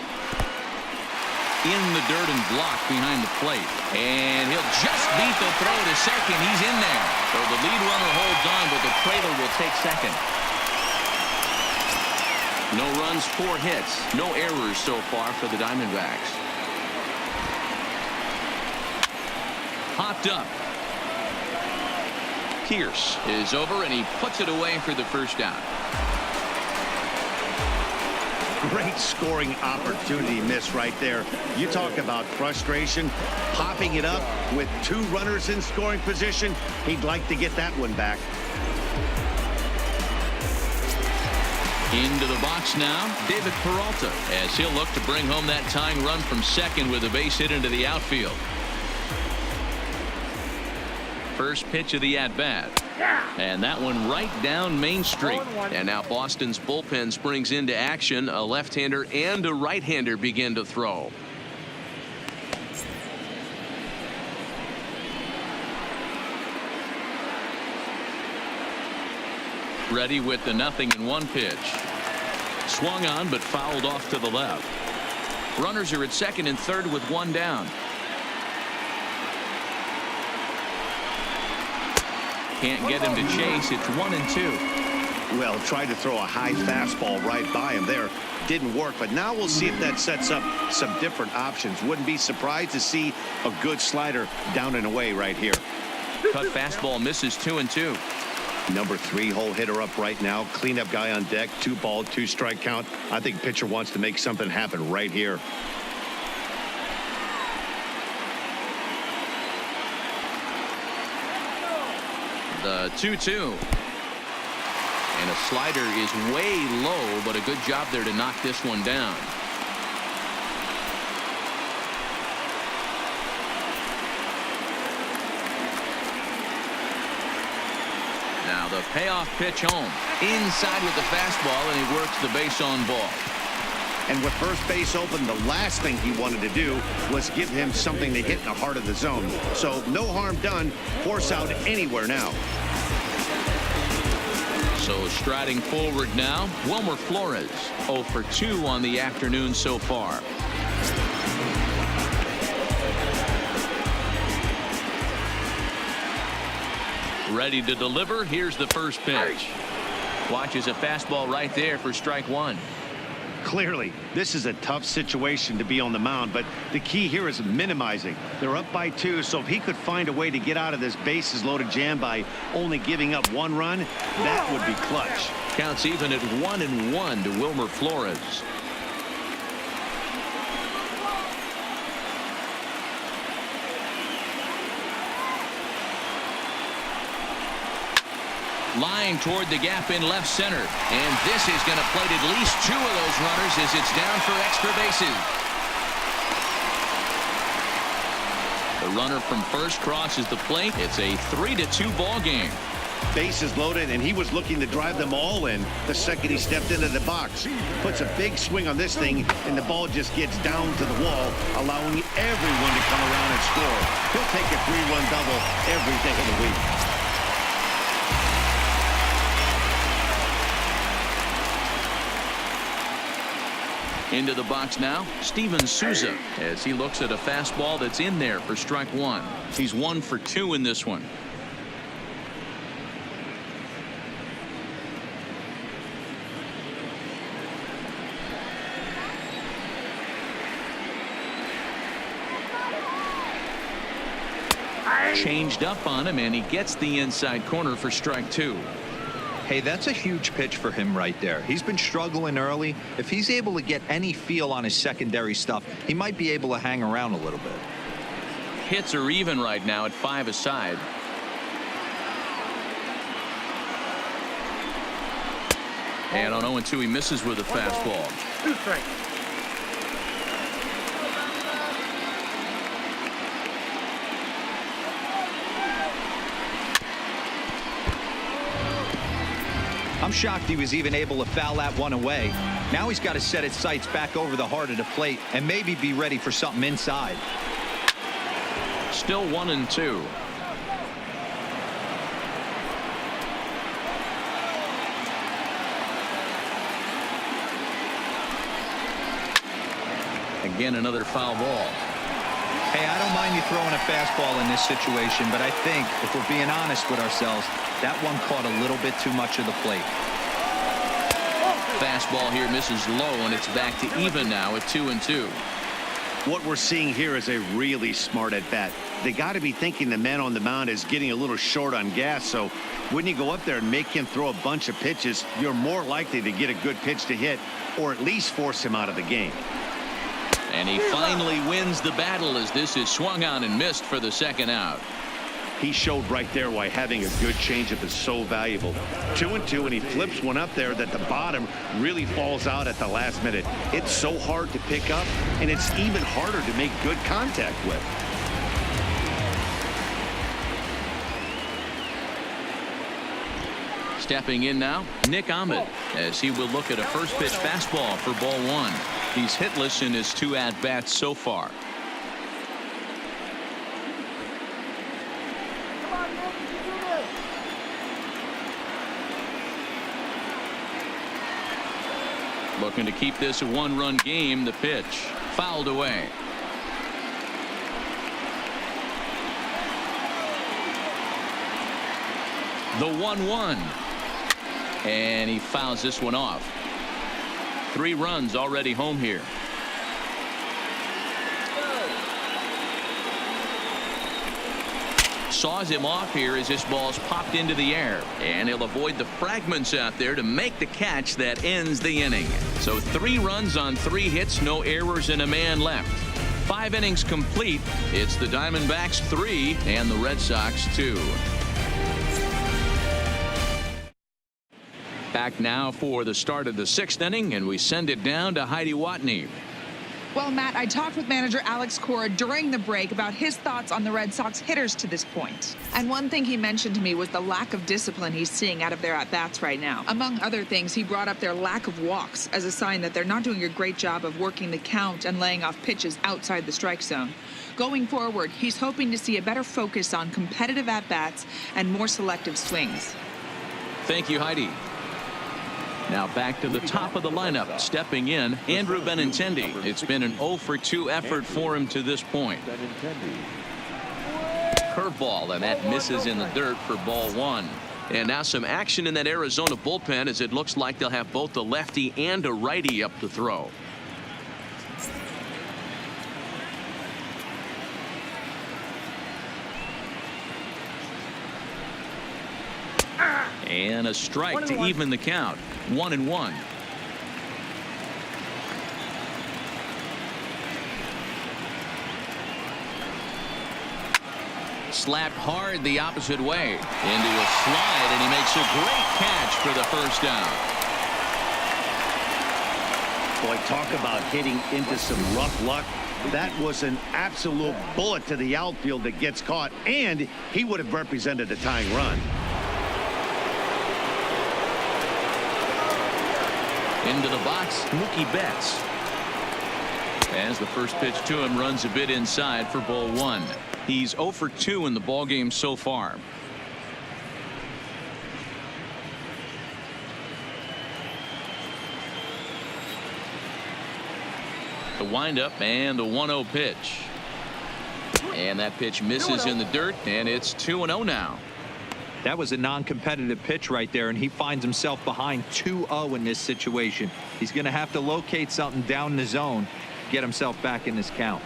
In the dirt and blocked behind the plate. And he'll just beat the throw to second. He's in there. So the lead runner holds on, but the trailer will take second. No runs, 4 hits. No errors so far for the Diamondbacks. Hopped up. Pierce is over, and he puts it away for the first out. Great scoring opportunity miss right there. You talk about frustration, popping it up with 2 runners in scoring position. He'd like to get that one back. Into the box now, David Peralta, as he'll look to bring home that tying run from second with a base hit into the outfield. First pitch of the at-bat. And that one right down Main Street. And now Boston's bullpen springs into action. A left-hander and a right-hander begin to throw. Ready with the 0-1 pitch. Swung on but fouled off to the left. Runners are at second and third with 1 down. Can't get him to chase. It's 1-2. Well, tried to throw a high fastball right by him there. Didn't work, but now we'll see if that sets up some different options. Wouldn't be surprised to see a good slider down and away right here. Cut fastball misses 2-2. Number 3 hole hitter up right now. Cleanup guy on deck. 2 ball, 2 strike count. I think pitcher wants to make something happen right here. The 2-2. And a slider is way low, but a good job there to knock this one down. Now the payoff pitch home. Inside with the fastball, and he works the base on ball. And with first base open, the last thing he wanted to do was give him something to hit in the heart of the zone. So no harm done. Force out anywhere now. So striding forward now, Wilmer Flores, 0 for 2 on the afternoon so far. Ready to deliver. Here's the first pitch. Watches a fastball right there for strike one. Clearly, this is a tough situation to be on the mound, but the key here is minimizing. They're up by 2, so if he could find a way to get out of this bases loaded jam by only giving up 1 run, that would be clutch. Counts even at 1-1 to Wilmer Flores. Line toward the gap in left center. And this is going to plate at least 2 of those runners as it's down for extra bases. The runner from first crosses the plate. It's a 3-2 ball game. Bases loaded, and he was looking to drive them all in the second he stepped into the box. Puts a big swing on this thing, and the ball just gets down to the wall, allowing everyone to come around and score. He'll take a 3-run double every day of the week. Into the box now, Steven Souza, as he looks at a fastball that's in there for strike one. He's 1 for 2 in this one. Changed up on him, and he gets the inside corner for strike 2. Hey, that's a huge pitch for him right there. He's been struggling early. If he's able to get any feel on his secondary stuff, he might be able to hang around a little bit. Hits are even right now at 5 aside. And on 0-2, he misses with a fastball. 2 strikes. I'm shocked he was even able to foul that one away. Now he's got to set his sights back over the heart of the plate and maybe be ready for something inside. Still 1-2. Again, another foul ball. Hey, I don't mind you throwing a fastball in this situation, but I think if we're being honest with ourselves, that one caught a little bit too much of the plate. Fastball here misses low, and it's back to even now at 2-2. What we're seeing here is a really smart at bat. They got to be thinking the man on the mound is getting a little short on gas, so when you go up there and make him throw a bunch of pitches, you're more likely to get a good pitch to hit or at least force him out of the game. And he finally wins the battle as this is swung on and missed for the second out. He showed right there why having a good changeup is so valuable. 2-2, and he flips one up there that the bottom really falls out at the last minute. It's so hard to pick up, and it's even harder to make good contact with. Stepping in now, Nick Ahmed, as he will look at a first pitch fastball for ball 1. He's hitless in his 2 at-bats so far. Looking to keep this a 1-run game. The pitch fouled away. The 1-1. And he fouls this one off. 3 runs already home here. Saws him off here as this ball's popped into the air, and he'll avoid the fragments out there to make the catch that ends the inning. So 3 runs on 3 hits, no errors, and a man left. 5 innings complete. It's the Diamondbacks 3 and the Red Sox 2. Back now for the start of the 6th inning, and we send it down to Heidi Watney. Well, Matt, I talked with manager Alex Cora during the break about his thoughts on the Red Sox hitters to this point. And one thing he mentioned to me was the lack of discipline he's seeing out of their at-bats right now. Among other things, he brought up their lack of walks as a sign that they're not doing a great job of working the count and laying off pitches outside the strike zone. Going forward, he's hoping to see a better focus on competitive at-bats and more selective swings. Thank you, Heidi. Now back to the top of the lineup. Stepping in, Andrew Benintendi. It's been an 0-for-2 effort for him to this point. Curveball, and that misses in the dirt for ball 1. And now some action in that Arizona bullpen, as it looks like they'll have both a lefty and a righty up to throw. And a strike to even the count. 1-1. Slapped hard the opposite way into a slide, and he makes a great catch for the first down. Boy, talk about hitting into some rough luck. That was an absolute bullet to the outfield that gets caught, and he would have represented a tying run. Into the box, Mookie Betts. As the first pitch to him runs a bit inside for ball 1. He's 0-for-2 in the ballgame so far. The windup and the 1-0 pitch. And that pitch misses in the dirt, and it's 2-0 now. That was a non-competitive pitch right there, and he finds himself behind 2-0 in this situation. He's going to have to locate something down the zone, get himself back in this count.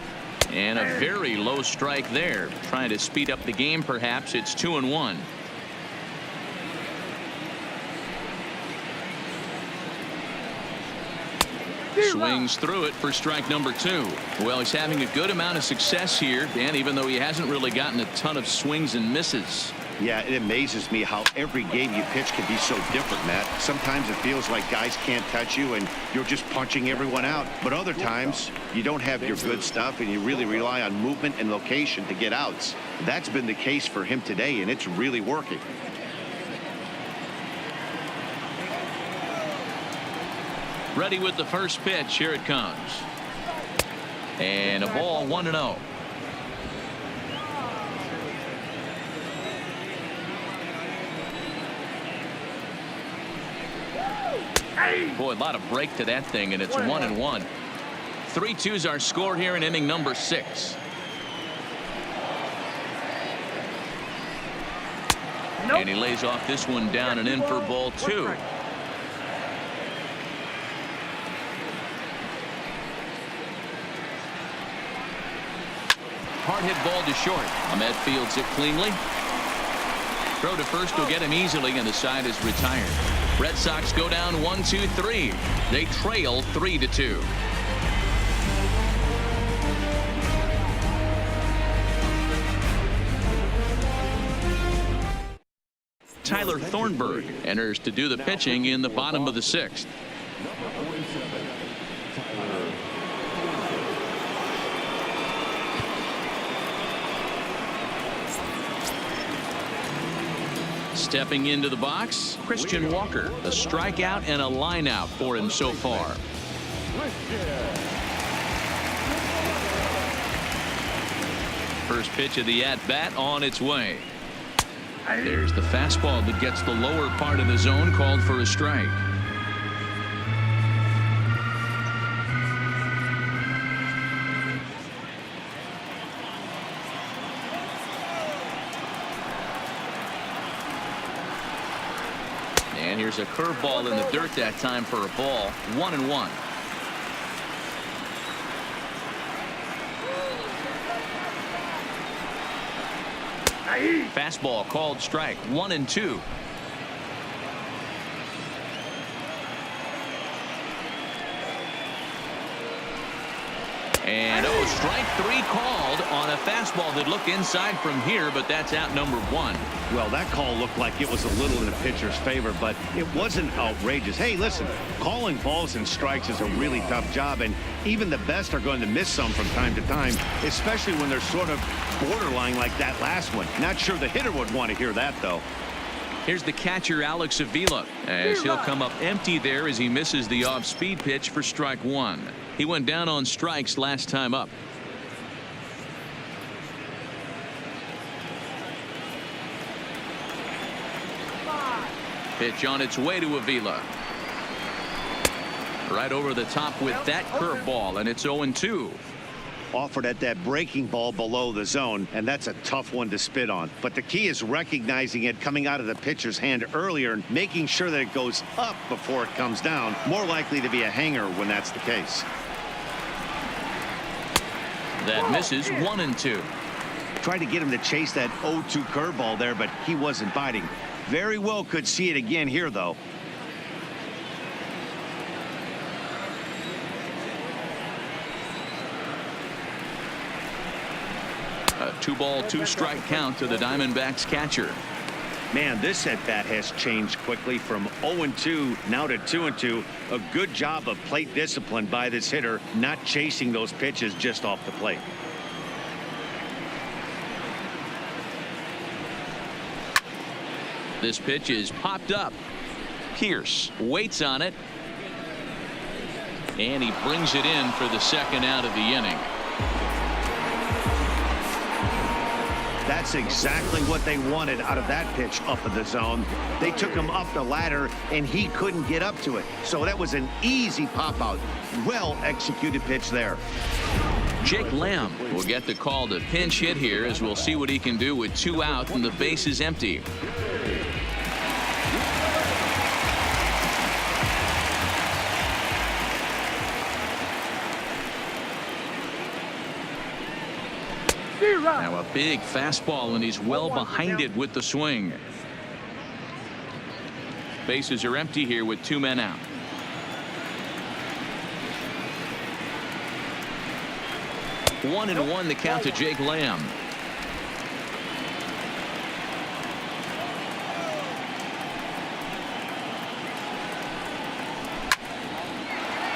And a very low strike there. Trying to speed up the game, perhaps. It's 2-1. Swings through it for strike number 2. Well, he's having a good amount of success here, Dan, even though he hasn't really gotten a ton of swings and misses. Yeah, it amazes me how every game you pitch can be so different, Matt. Sometimes it feels like guys can't touch you and you're just punching everyone out. But other times you don't have your good stuff and you really rely on movement and location to get outs. That's been the case for him today, and it's really working. Ready with the first pitch. Here it comes. And a ball, 1-0. Boy, a lot of break to that thing, and it's 1-1. 3-2's our score here in inning number 6. And he lays off this one down and in for ball 2. Hard hit ball to short. Ahmed fields it cleanly. Throw to first will get him easily, and the side is retired. Red Sox go down 1-2-3. They trail 3-2. Tyler Thornburg enters to do the pitching in the bottom of the 6th. Stepping into the box, Christian Walker. A strikeout and a line out for him so far. First pitch of the at-bat on its way. There's the fastball that gets the lower part of the zone, called for a strike. And here's a curveball in the dirt that time for a ball. 1-1. Fastball called strike. 1-2. And So strike 3 called on a fastball that looked inside from here, but that's out number 1. Well, that call looked like it was a little in the pitcher's favor, but it wasn't outrageous. Hey, listen, calling balls and strikes is a really tough job, and even the best are going to miss some from time to time, especially when they're sort of borderline like that last one. Not sure the hitter would want to hear that, though. Here's the catcher, Alex Avila, as he'll come up empty there as he misses the off-speed pitch for strike 1. He went down on strikes last time up. Pitch on its way to Avila. Right over the top with that curveball, and it's 0-2. Offered at that breaking ball below the zone, and that's a tough one to spit on. But the key is recognizing it coming out of the pitcher's hand earlier and making sure that it goes up before it comes down. More likely to be a hanger when that's the case. That misses 1-2. Tried to get him to chase that 0-2 curveball there, but he wasn't biting. Very well could see it again here, though. A 2-ball, 2-strike count to the Diamondbacks catcher. Man, this at-bat has changed quickly from 0-2 now to 2-2. A good job of plate discipline by this hitter, not chasing those pitches just off the plate. This pitch is popped up. Pearce waits on it, and he brings it in for the second out of the inning. That's exactly what they wanted out of that pitch up in the zone. They took him up the ladder, and he couldn't get up to it. So that was an easy pop-out. Well-executed pitch there. Jake Lamb will get the call to pinch hit here, as we'll see what he can do with 2 out and the base is empty. Now a big fastball, and he's well behind it with the swing. Bases are empty here with 2 men out. One and one the count to Jake Lamb.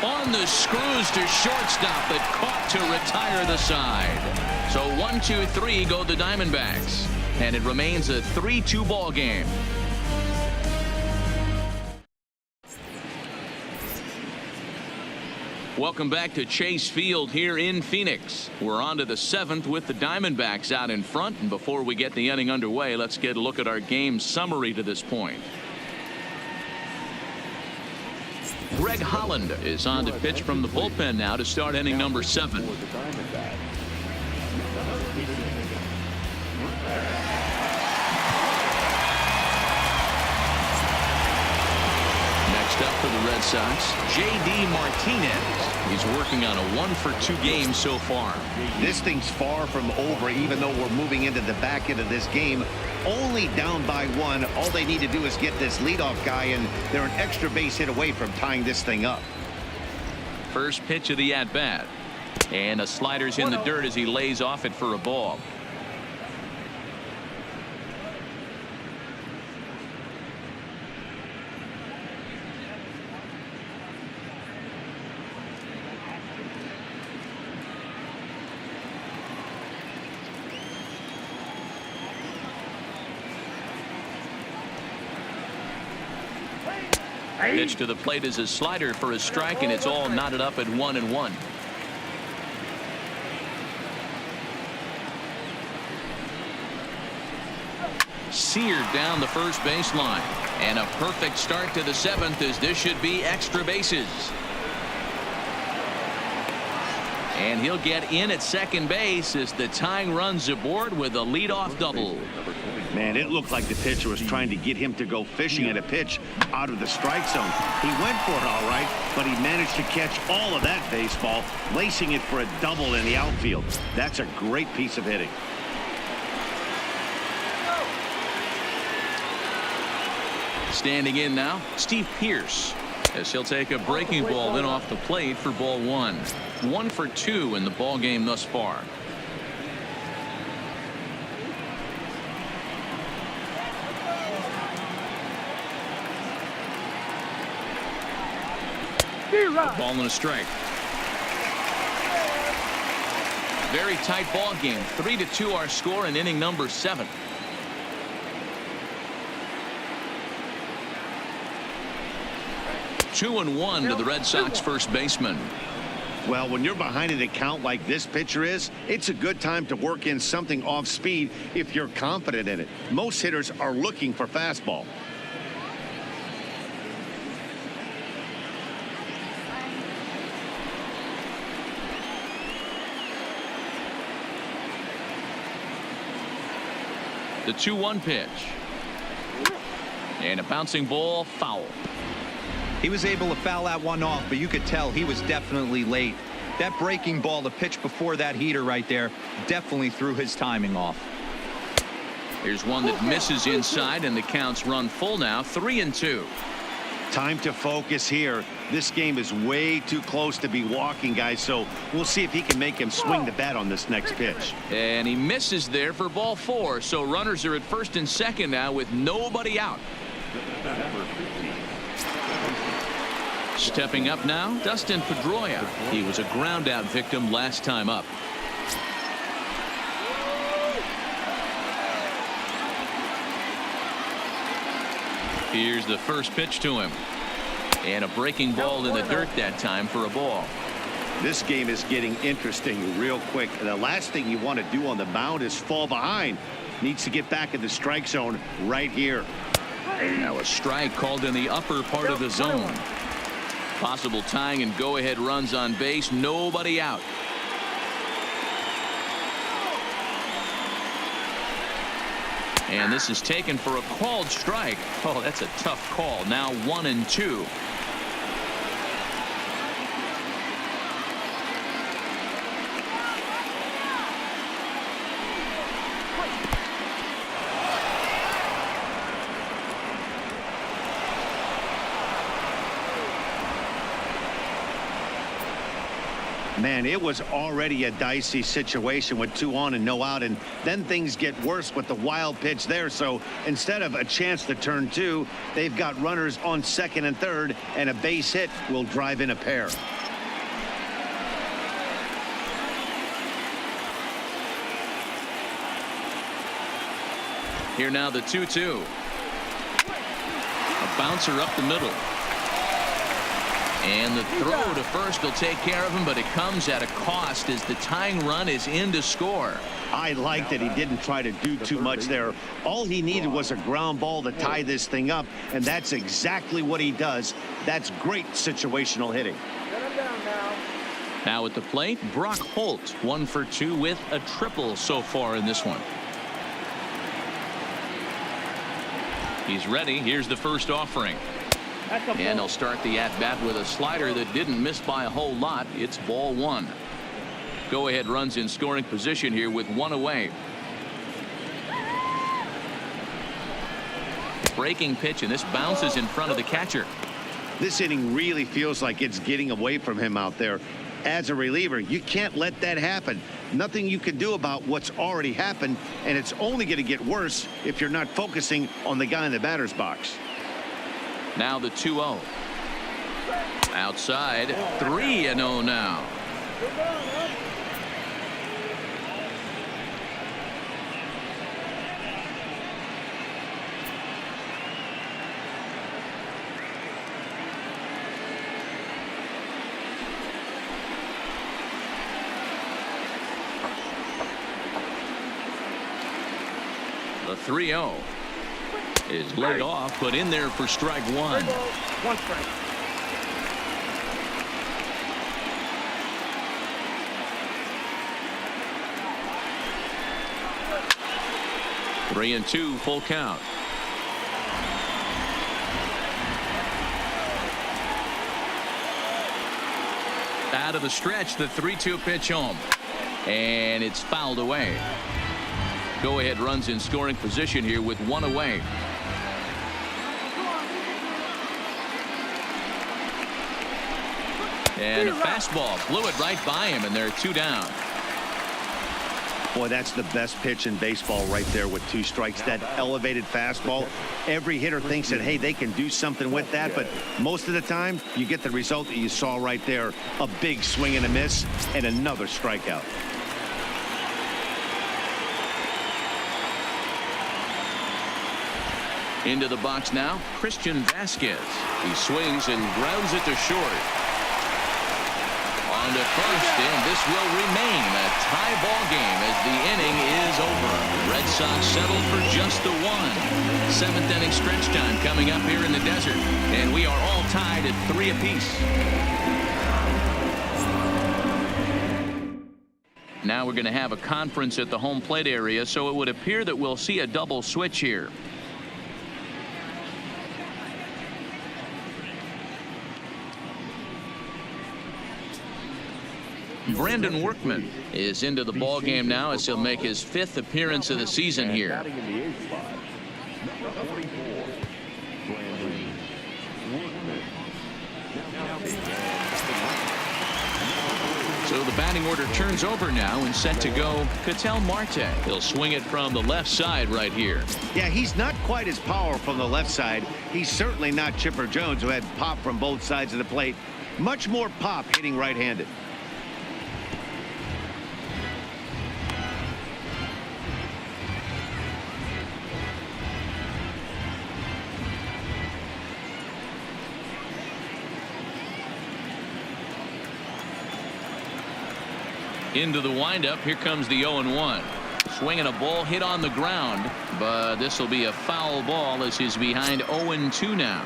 On the screws to shortstop, but caught to retire the side. So 1-2-3 go the Diamondbacks, and it remains a 3-2 ball game. Welcome back to Chase Field here in Phoenix. We're on to the 7th with the Diamondbacks out in front, and before we get the inning underway, let's get a look at our game summary to this point. Greg Holland is on to pitch from the bullpen now to start inning number 7. Next up for the Red Sox, J.D. Martinez. He's working on a 1-for-2 game so far. This thing's far from over, even though we're moving into the back end of this game. Only down by 1. All they need to do is get this leadoff guy, and they're an extra base hit away from tying this thing up. First pitch of the at-bat, and a slider's in the dirt as he lays off it for a ball. Pitch to the plate is a slider for a strike, and it's all knotted up at 1-1. Seared down the first baseline, and a perfect start to the 7th, as this should be extra bases. And he'll get in at second base as the tying run's aboard with a leadoff double. Man, it looked like the pitcher was trying to get him to go fishing at a pitch out of the strike zone. He went for it all right, but he managed to catch all of that baseball, lacing it for a double in the outfield. That's a great piece of hitting. Standing in now, Steve Pearce. as he'll take a breaking ball in off the plate for ball one. 1 for 2 in the ball game thus far. Ball and a strike. Very tight ball game. 3-2 our score in inning number 7. Two and 1 to the Red Sox first baseman. Well, when you're behind an account like this pitcher is, it's a good time to work in something off speed if you're confident in it. Most hitters are looking for fastball. The 2-1 pitch. And a bouncing ball, foul. He was able to foul that one off, but you could tell he was definitely late. That breaking ball, the pitch before that heater right there, definitely threw his timing off. Here's one that misses inside, and the count's run full now. 3-2. Time to focus here. This game is way too close to be walking, guys, so we'll see if he can make him swing the bat on this next pitch. And he misses there for ball 4, so runners are at first and second now with nobody out. Stepping up now, Dustin Pedroia. He was a ground out victim last time up. Here's the first pitch to him. And a breaking ball in the dirt that time for a ball. This game is getting interesting real quick. The last thing you want to do on the mound is fall behind. Needs to get back in the strike zone right here. Now a strike called in the upper part of the zone. Possible tying and go-ahead runs on base. Nobody out. And this is taken for a called strike. Oh, that's a tough call. Now 1-2. Man, it was already a dicey situation with 2 on and no out, and then things get worse with the wild pitch there. So instead of a chance to turn 2, they've got runners on second and third, and a base hit will drive in a pair. Here now the 2-2. A bouncer up the middle. And the throw to first will take care of him, but it comes at a cost as the tying run is in to score. I like that he didn't try to do too much there. All he needed was a ground ball to tie this thing up, and that's exactly what he does. That's great situational hitting. Now at the plate, Brock Holt, 1 for 2 with a triple so far in this one. He's ready. Here's the first offering. And he'll start the at-bat with a slider that didn't miss by a whole lot. It's ball 1. Go-ahead runs in scoring position here with 1 away. Breaking pitch, and this bounces in front of the catcher. This inning really feels like it's getting away from him out there. As a reliever, you can't let that happen. Nothing you can do about what's already happened, and it's only going to get worse if you're not focusing on the guy in the batter's box. Now the 2-0. Outside, 3-0 now. The 3-0. Is laid off, put in there for strike 1. 1 strike. Three and 2, full count. Out of the stretch, the 3-2 pitch home, and it's fouled away. Go-ahead runs in scoring position here with 1 away. And a fastball blew it right by him, and they're 2 down. Boy, that's the best pitch in baseball right there with 2 strikes. That elevated fastball. Every hitter thinks that, hey, they can do something with that, but most of the time you get the result that you saw right there. A big swing and a miss and another strikeout. Into the box now, Christian Vasquez. He swings and grounds it to short. On to first, and this will remain a tie ball game as the inning is over. Red Sox settled for just the 1. 7th inning stretch time coming up here in the desert, and we are all tied at 3 apiece. Now we're going to have a conference at the home plate area, so it would appear that we'll see a double switch here. Brandon Workman is into the ball game now as he'll make his 5th appearance of the season here. So the batting order turns over now and set to go Ketel Marte. He'll swing it from the left side right here. Yeah, he's not quite as powerful from the left side. He's certainly not Chipper Jones, who had pop from both sides of the plate. Much more pop hitting right-handed. Into the windup. Here comes the 0-1. Swinging a ball hit on the ground, but this will be a foul ball as he's behind 0-2 now.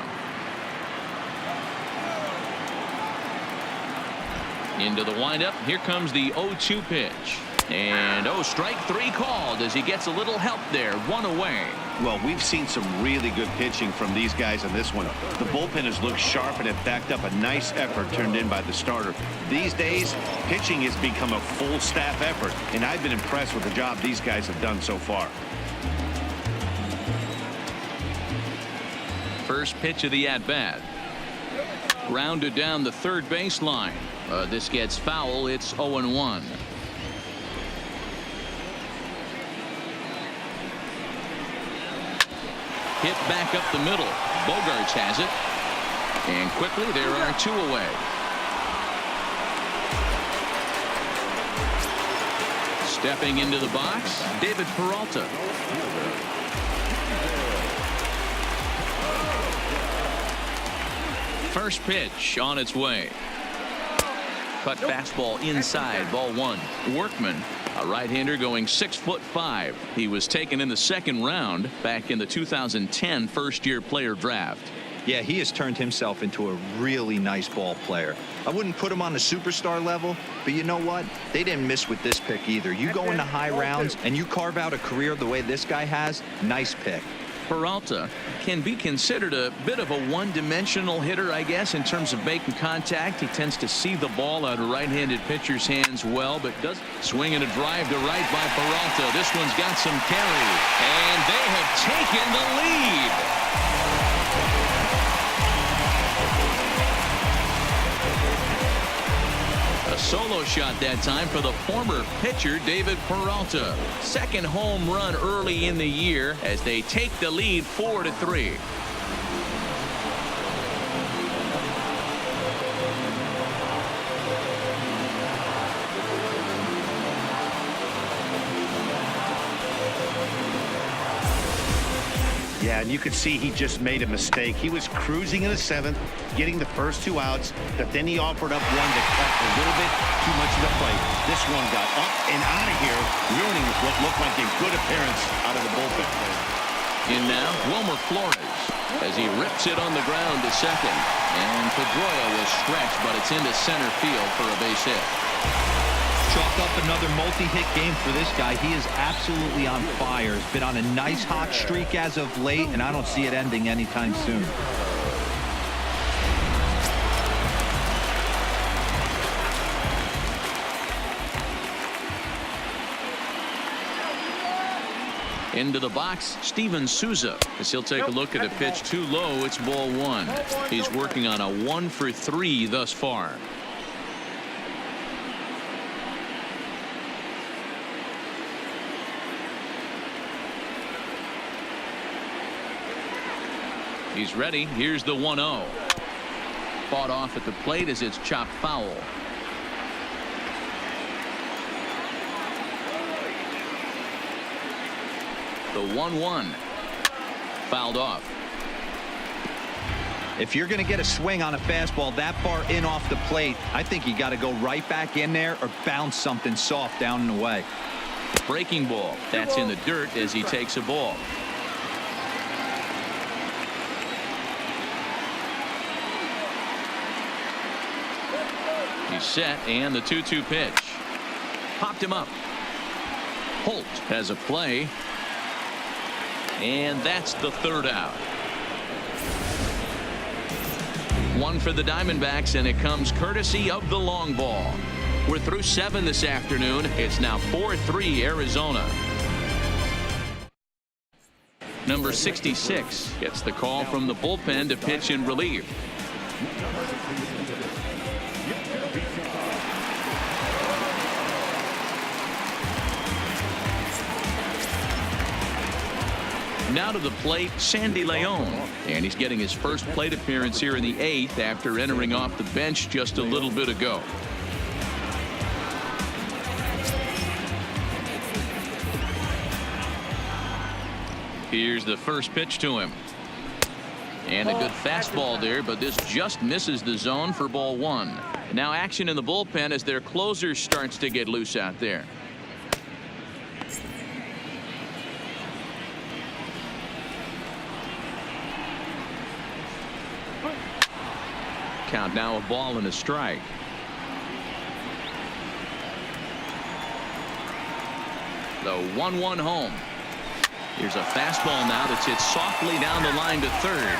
Into the windup. Here comes the 0-2 pitch. And strike 3 called as he gets a little help there. 1 away. Well, we've seen some really good pitching from these guys on this one. The bullpen has looked sharp and it backed up a nice effort turned in by the starter. These days, pitching has become a full staff effort, and I've been impressed with the job these guys have done so far. First pitch of the at-bat. Grounded down the third baseline. This gets foul. It's 0-1. Hit back up the middle. Bogaerts has it. And quickly there are 2 away. Stepping into the box, David Peralta. First pitch on its way. Cut fastball inside, ball 1. Workman, a right-hander going 6'5". He was taken in the 2nd round back in the 2010 first-year player draft. Yeah, he has turned himself into a really nice ball player. I wouldn't put him on the superstar level, but you know what? They didn't miss with this pick either. You go into high rounds and you carve out a career the way this guy has, nice pick. Peralta can be considered a bit of a one-dimensional hitter, I guess, in terms of making contact. He tends to see the ball out of right-handed pitcher's hands well, but does swing and a drive to right by Peralta. This one's got some carry, and they have taken the lead. A solo shot that time for the former pitcher David Peralta. 2nd home run early in the year as they take the lead 4-3. Yeah, and you could see he just made a mistake. He was cruising in the 7th, getting the first 2 outs, but then he offered up one that cut a little bit too much of the plate. This one got up and out of here, ruining what looked like a good appearance out of the bullpen. In now, Wilmer Flores as he rips it on the ground to 2nd. And Pedroia will stretch, but it's into center field for a base hit. Chalk up another multi-hit game for this guy. He is absolutely on fire. He's been on a nice hot streak as of late, and I don't see it ending anytime soon. Into the box, Steven Souza, as he'll take a look at a pitch too low. It's ball 1. He's working on a 1 for 3 thus far. He's ready. Here's the 1-0. Fought off at the plate as it's chopped foul. The 1-1. Fouled off. If you're going to get a swing on a fastball that far in off the plate, I think you got to go right back in there or bounce something soft down and away. Breaking ball. That's in the dirt as he takes a ball. He's set, and the 2-2 pitch. Popped him up. Holt has a play. And that's the third out. One for the Diamondbacks, and it comes courtesy of the long ball. We're through 7 this afternoon. It's now 4-3 Arizona. Number 66 gets the call from the bullpen to pitch in relief. Now to the plate, Sandy Leon, and he's getting his first plate appearance here in the 8th after entering off the bench just a little bit ago. Here's the first pitch to him. And a good fastball there, but this just misses the zone for ball 1. Now action in the bullpen as their closer starts to get loose out there. Count now, a ball and a strike. The 1-1 home. Here's a fastball now that's hit softly down the line to third.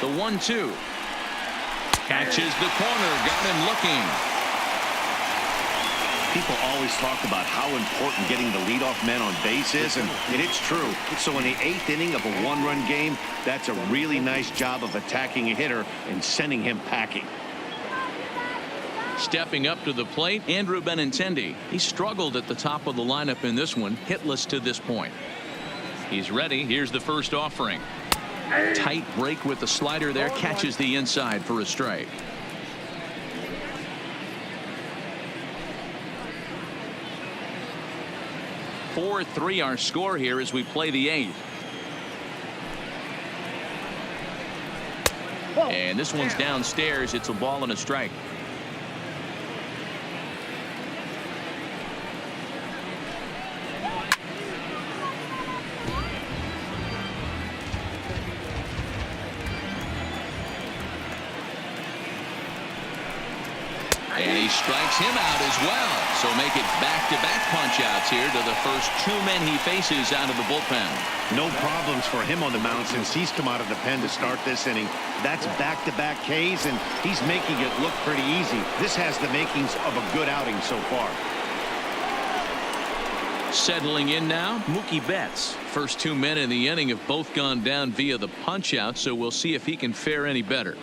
The 1-2. Catches the corner. Got him looking. People always talk about how important getting the leadoff man on base is, and it's true. So in the 8th inning of a 1-run game, that's a really nice job of attacking a hitter and sending him packing. Stepping up to the plate, Andrew Benintendi. He struggled at the top of the lineup in this one, hitless to this point. He's ready. Here's the first offering. Tight break with the slider there, catches the inside for a strike. .43 our score here as we play the 8th. And this one's downstairs. It's a ball and a strike. And he strikes him out as well. So make it back-to-back punch-outs here to the first 2 men he faces out of the bullpen. No problems for him on the mound since he's come out of the pen to start this inning. That's back-to-back Ks, and he's making it look pretty easy. This has the makings of a good outing so far. Settling in now, Mookie Betts. First 2 men in the inning have both gone down via the punch-out, so we'll see if he can fare any better.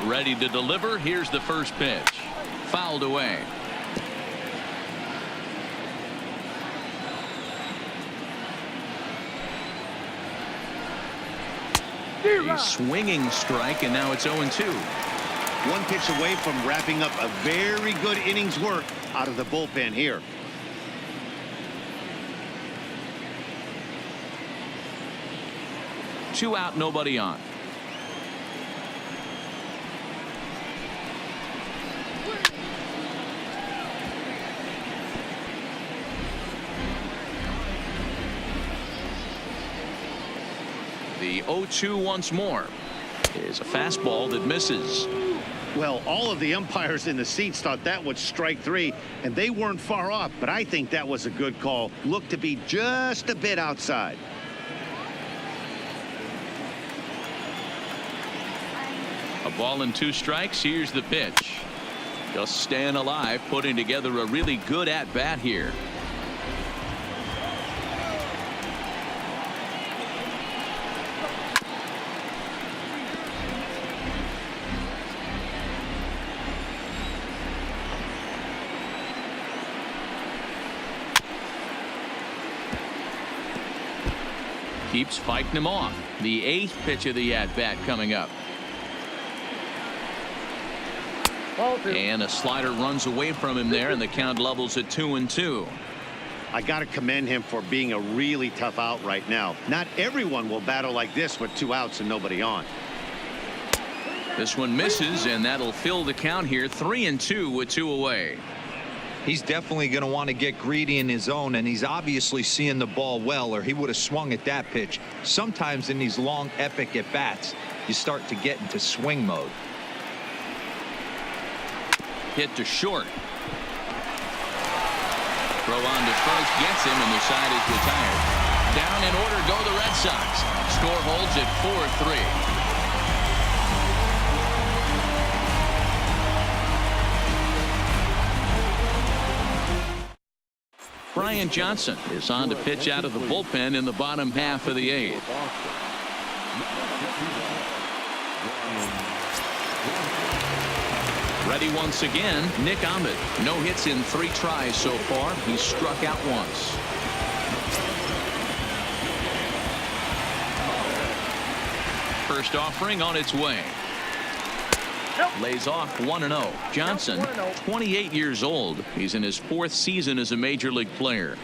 Ready to deliver. Here's the first pitch. Fouled away. A swinging strike, and now it's 0-2. 1 pitch away from wrapping up a very good innings work out of the bullpen here. Two out, nobody on. The 0-2 once more is a fastball that misses. Well, all of the umpires in the seats thought that was strike 3, and they weren't far off, but I think that was a good call. Looked to be just a bit outside. A ball and 2 strikes. Here's the pitch. Just staying alive, putting together a really good at-bat here. Keeps fighting him off. The 8th pitch of the at-bat coming up. And a slider runs away from him there, and the count levels at 2-2. I got to commend him for being a really tough out right now. Not everyone will battle like this with 2 outs and nobody on. This one misses, and that'll fill the count here. 3-2 with 2 away. He's definitely going to want to get greedy in his zone, and he's obviously seeing the ball well, or he would have swung at that pitch. Sometimes in these long, epic at-bats, you start to get into swing mode. Hit to short. Throw on to first, gets him, and the side is retired. Down in order go the Red Sox. Score holds at 4-3. Brian Johnson is on to pitch out of the bullpen in the bottom half of the 8th. Ready once again, Nick Ahmed. No hits in 3 tries so far. He's struck out once. First offering on its way. Lays off 1-0. Johnson, 28 years old. He's in his 4th season as a major league player.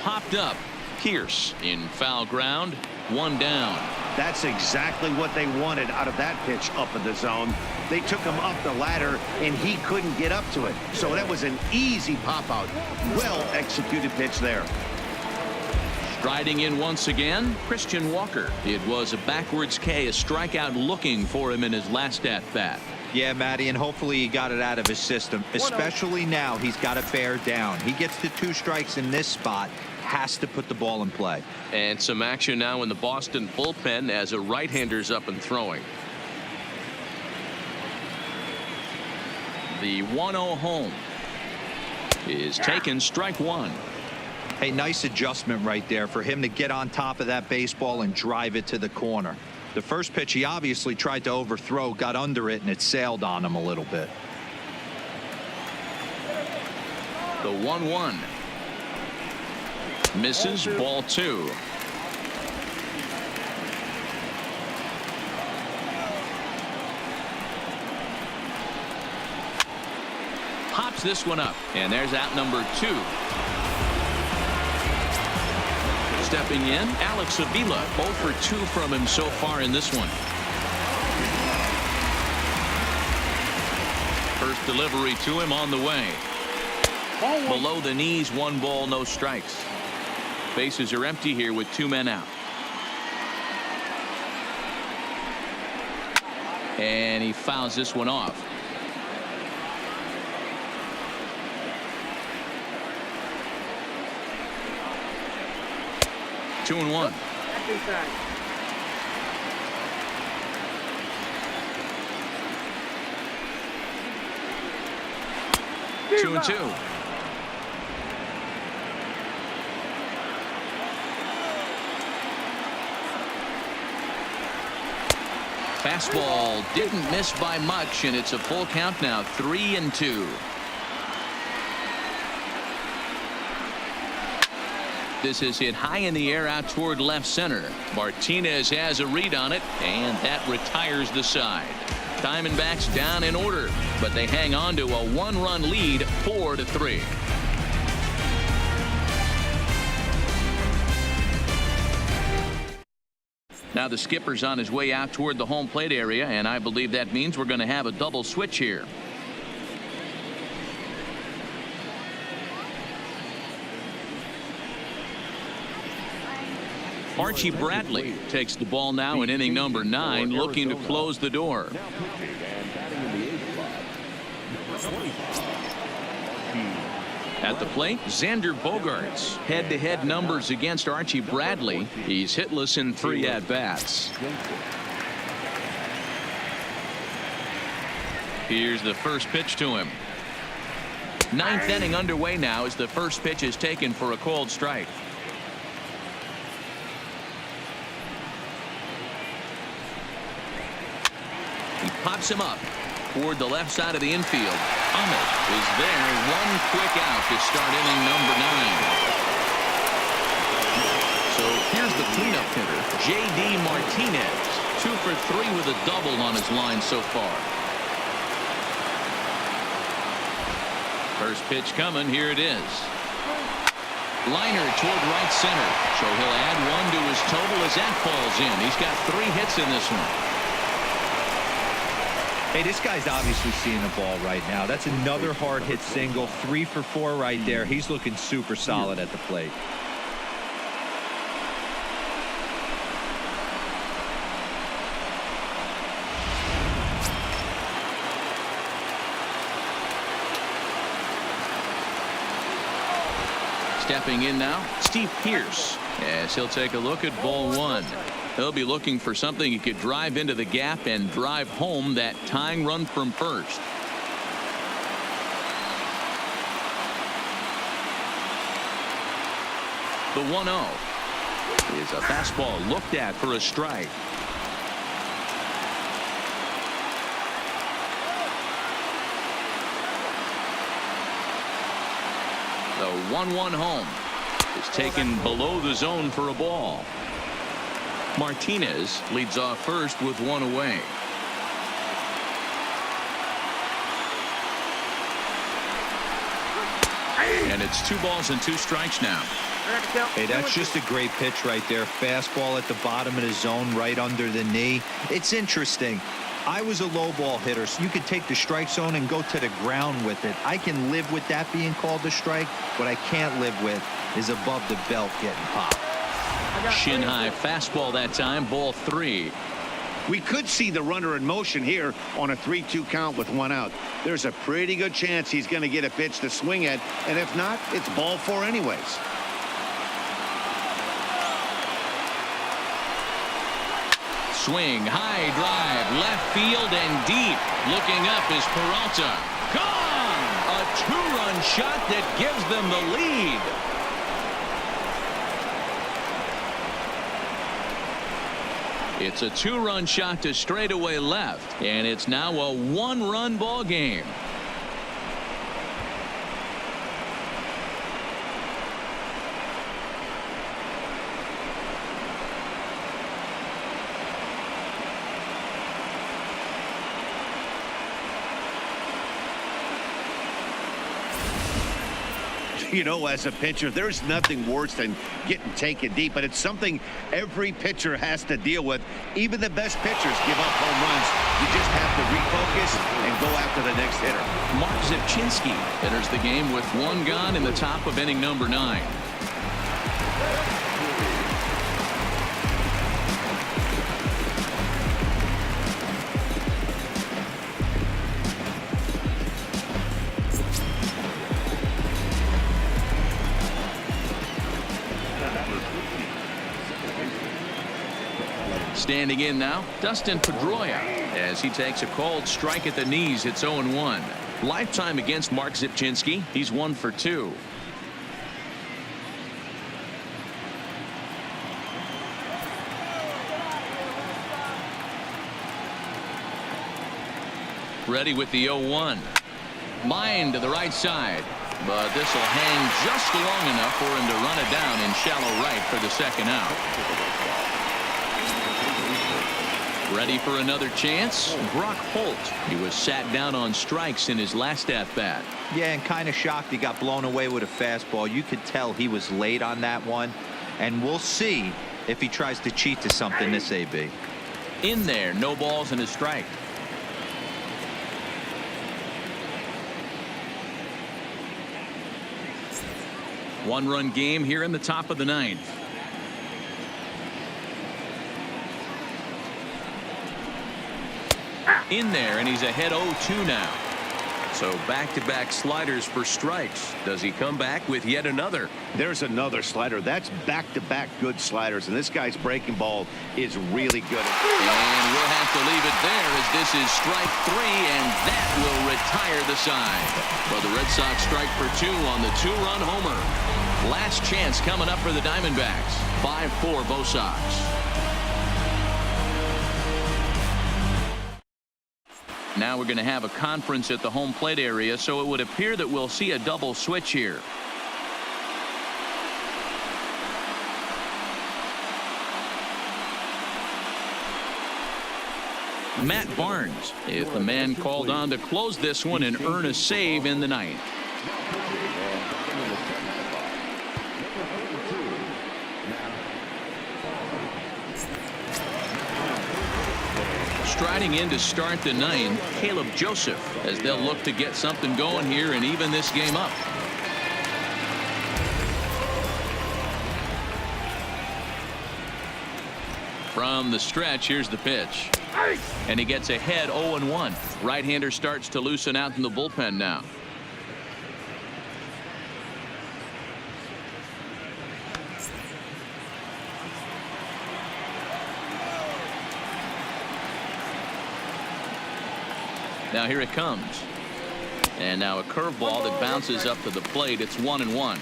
Popped up. Pierce in foul ground. 1 down. That's exactly what they wanted out of that pitch up in the zone. They took him up the ladder, and he couldn't get up to it. So that was an easy pop-out. Well-executed pitch there. Striding in once again, Christian Walker. It was a backwards K, a strikeout looking for him in his last at-bat. Yeah, Matty, and hopefully he got it out of his system, especially now he's got to bear down. He gets to 2 strikes in this spot, has to put the ball in play. And some action now in the Boston bullpen as a right-hander's up and throwing. The 1-0 home is taken, strike 1. Hey, nice adjustment right there for him to get on top of that baseball and drive it to the corner. The first pitch he obviously tried to overthrow, got under it, and it sailed on him a little bit. The 1-1 misses, ball 2. Pops this one up, and there's out number 2. Stepping in, Alex Avila, 0 for 2 from him so far in this one. First delivery to him on the way. Below the knees, 1 ball, no strikes. Bases are empty here with 2 men out. And he fouls this one off. Two and 1. Two and 2. Fastball didn't miss by much, and it's a full count now, 3-2. This is hit high in the air out toward left center. Martinez has a read on it, and that retires the side. Diamondbacks down in order, but they hang on to a 1-run lead, 4-3. Now the skipper's on his way out toward the home plate area, and I believe that means we're going to have a double switch here. Archie Bradley takes the ball now in inning number 9, looking to close the door. At the plate, Xander Bogaerts. Head-to-head numbers against Archie Bradley. He's hitless in 3 at-bats. Here's the first pitch to him. 9th inning underway now as the first pitch is taken for a called strike. He pops him up toward the left side of the infield. Ahmed is there. One quick out to start inning number 9. So here's the cleanup hitter, J.D. Martinez. 2 for 3 with a double on his line so far. First pitch coming. Here it is. Liner toward right center. So he'll add 1 to his total as that falls in. He's got 3 hits in this one. Hey, this guy's obviously seeing the ball right now. That's another hard hit single. 3 for 4 right there. He's looking super solid at the plate. Stepping in now, Steve Pearce, as he'll take a look at ball 1. He'll be looking for something he could drive into the gap and drive home that tying run from first. The 1-0 is a fastball looked at for a strike. The 1-1 home is taken below the zone for a ball. Martinez leads off first with 1 away. And it's 2 balls and 2 strikes now. Hey, that's just a great pitch right there. Fastball at the bottom of the zone, right under the knee. It's interesting. I was a low ball hitter, so you could take the strike zone and go to the ground with it. I can live with that being called a strike. What I can't live with is above the belt getting popped. Shin high fastball that time, ball 3. We could see the runner in motion here on a 3-2 count with 1 out. There's a pretty good chance he's going to get a pitch to swing at, and if not, it's ball 4 anyways. Swing, high drive, left field and deep. Looking up is Peralta. Gone! A 2-run shot that gives them the lead. It's a 2-run shot to straightaway left, and it's now a 1-run ball game. You know, as a pitcher, there's nothing worse than getting taken deep, but it's something every pitcher has to deal with. Even the best pitchers give up home runs. You just have to refocus and go after the next hitter. Mark Zipchinski enters the game with 1 gone in the top of inning number 9. Standing in now, Dustin Pedroia, as he takes a called strike at the knees. It's 0-1. Lifetime against Mark Zipchinski. He's 1 for 2. Ready with the 0-1. Line to the right side, but this will hang just long enough for him to run it down in shallow right for the 2nd out. Ready for another chance? Brock Holt. He was sat down on strikes in his last at-bat. Yeah, and kind of shocked he got blown away with a fastball. You could tell he was late on that one. And we'll see if he tries to cheat to something this AB. In there, no balls and a strike. One-run game here in the top of the 9th. In there, and he's ahead 0-2 now. So back-to-back sliders for strikes. Does he come back with yet another? There's another slider. That's back-to-back good sliders, and this guy's breaking ball is really good. And we'll have to leave it there as this is strike 3, and that will retire the side. But the Red Sox strike for 2 on the 2-run homer. Last chance coming up for the Diamondbacks. 5-4 BOS. Now we're going to have a conference at the home plate area, so it would appear that we'll see a double switch here. Matt Barnes is the man called on to close this one and earn a save in the ninth. Striding in to start the ninth, Caleb Joseph, as they'll look to get something going here and even this game up. From the stretch, here's the pitch. And he gets ahead 0-1. Right-hander starts to loosen out in the bullpen now. Now here it comes. And now a curveball that bounces up to the plate. It's 1-1.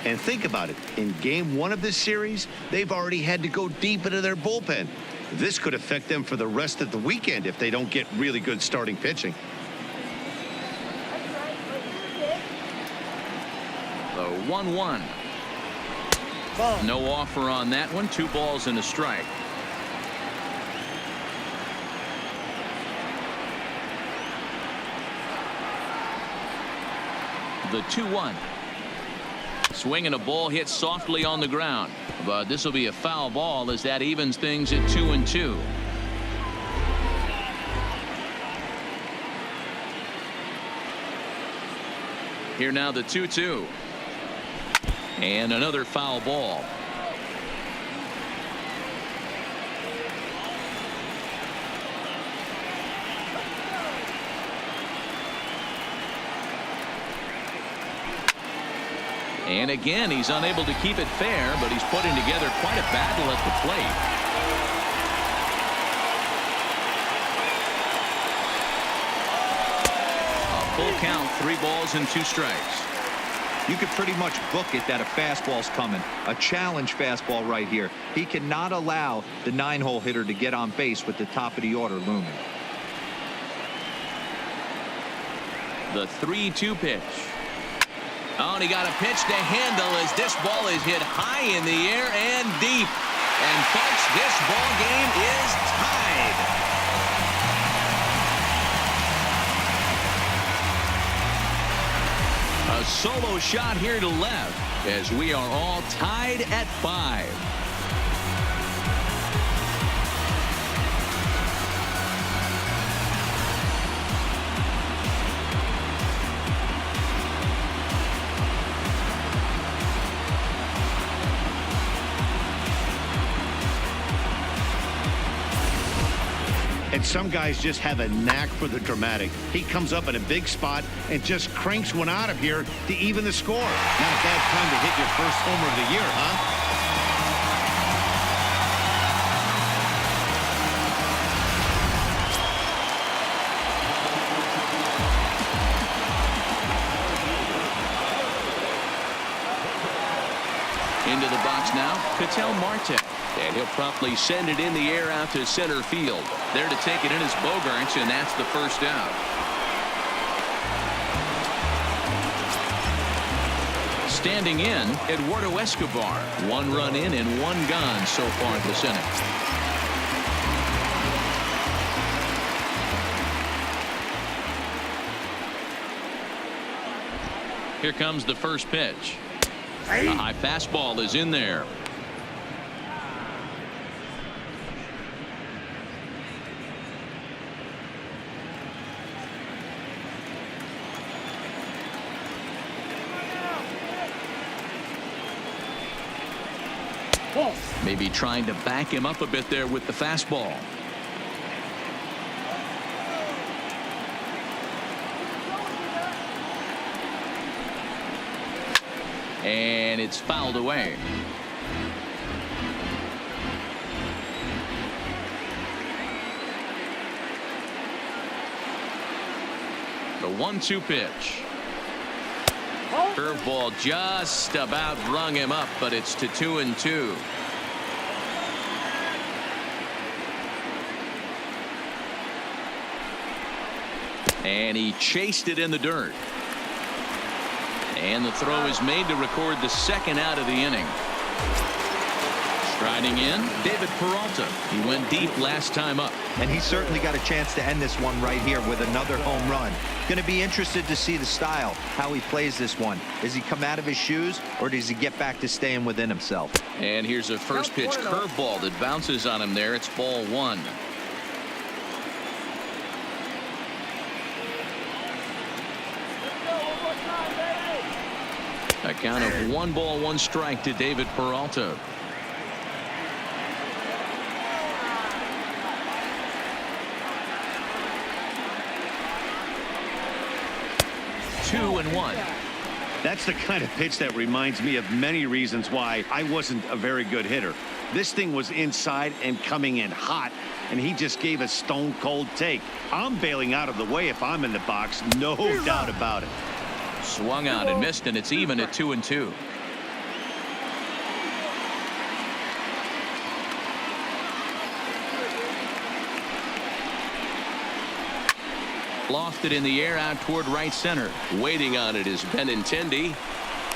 And think about it. In game one of this series, they've already had to go deep into their bullpen. This could affect them for the rest of the weekend if they don't get really good starting pitching. The 1-1. No offer on that one. 2 balls and a strike. The 2-1. Swinging a ball hit softly on the ground, but this will be a foul ball as that evens things at 2-2. Here now the 2-2. And another foul ball. And again, he's unable to keep it fair, but he's putting together quite a battle at the plate. A full count, 3 balls and 2 strikes. You could pretty much book it that a fastball's coming. A challenge fastball right here. He cannot allow the 9-hole hitter to get on base with the top of the order looming. The 3-2 pitch. Oh, and he got a pitch to handle as this ball is hit high in the air and deep. And folks, this ball game is tied. A solo shot here to left as we are all tied at 5. And some guys just have a knack for the dramatic. He comes up in a big spot and just cranks one out of here to even the score. Not a bad time to hit your first homer of the year, huh? Into the box now, Ketel Marte. And he'll promptly send it in the air out to center field. There to take it in is Bogaerts, and that's the first out. Standing in, Eduardo Escobar. 1 run in and 1 gone so far this inning. Here comes the first pitch. A high fastball is in there. Maybe trying to back him up a bit there with the fastball. And it's fouled away. The 1-2 pitch. Curveball just about rung him up, but it's to 2-2. And he chased it in the dirt. And the throw is made to record the second out of the inning. Striding in, David Peralta. He went deep last time up. And he certainly got a chance to end this one right here with another home run. Going to be interested to see the style, how he plays this one. Does he come out of his shoes, or does he get back to staying within himself? And here's a first pitch curveball that bounces on him there. It's ball one. A count of 1-1 to David Peralta. Two and one. That's the kind of pitch that reminds me of many reasons why I wasn't a very good hitter. This thing was inside and coming in hot, and he just gave a stone cold take. I'm bailing out of the way if I'm in the box, no doubt about it. Swung on and missed, and it's even at 2-2. Lofted in the air out toward right center. Waiting on it is Benintendi.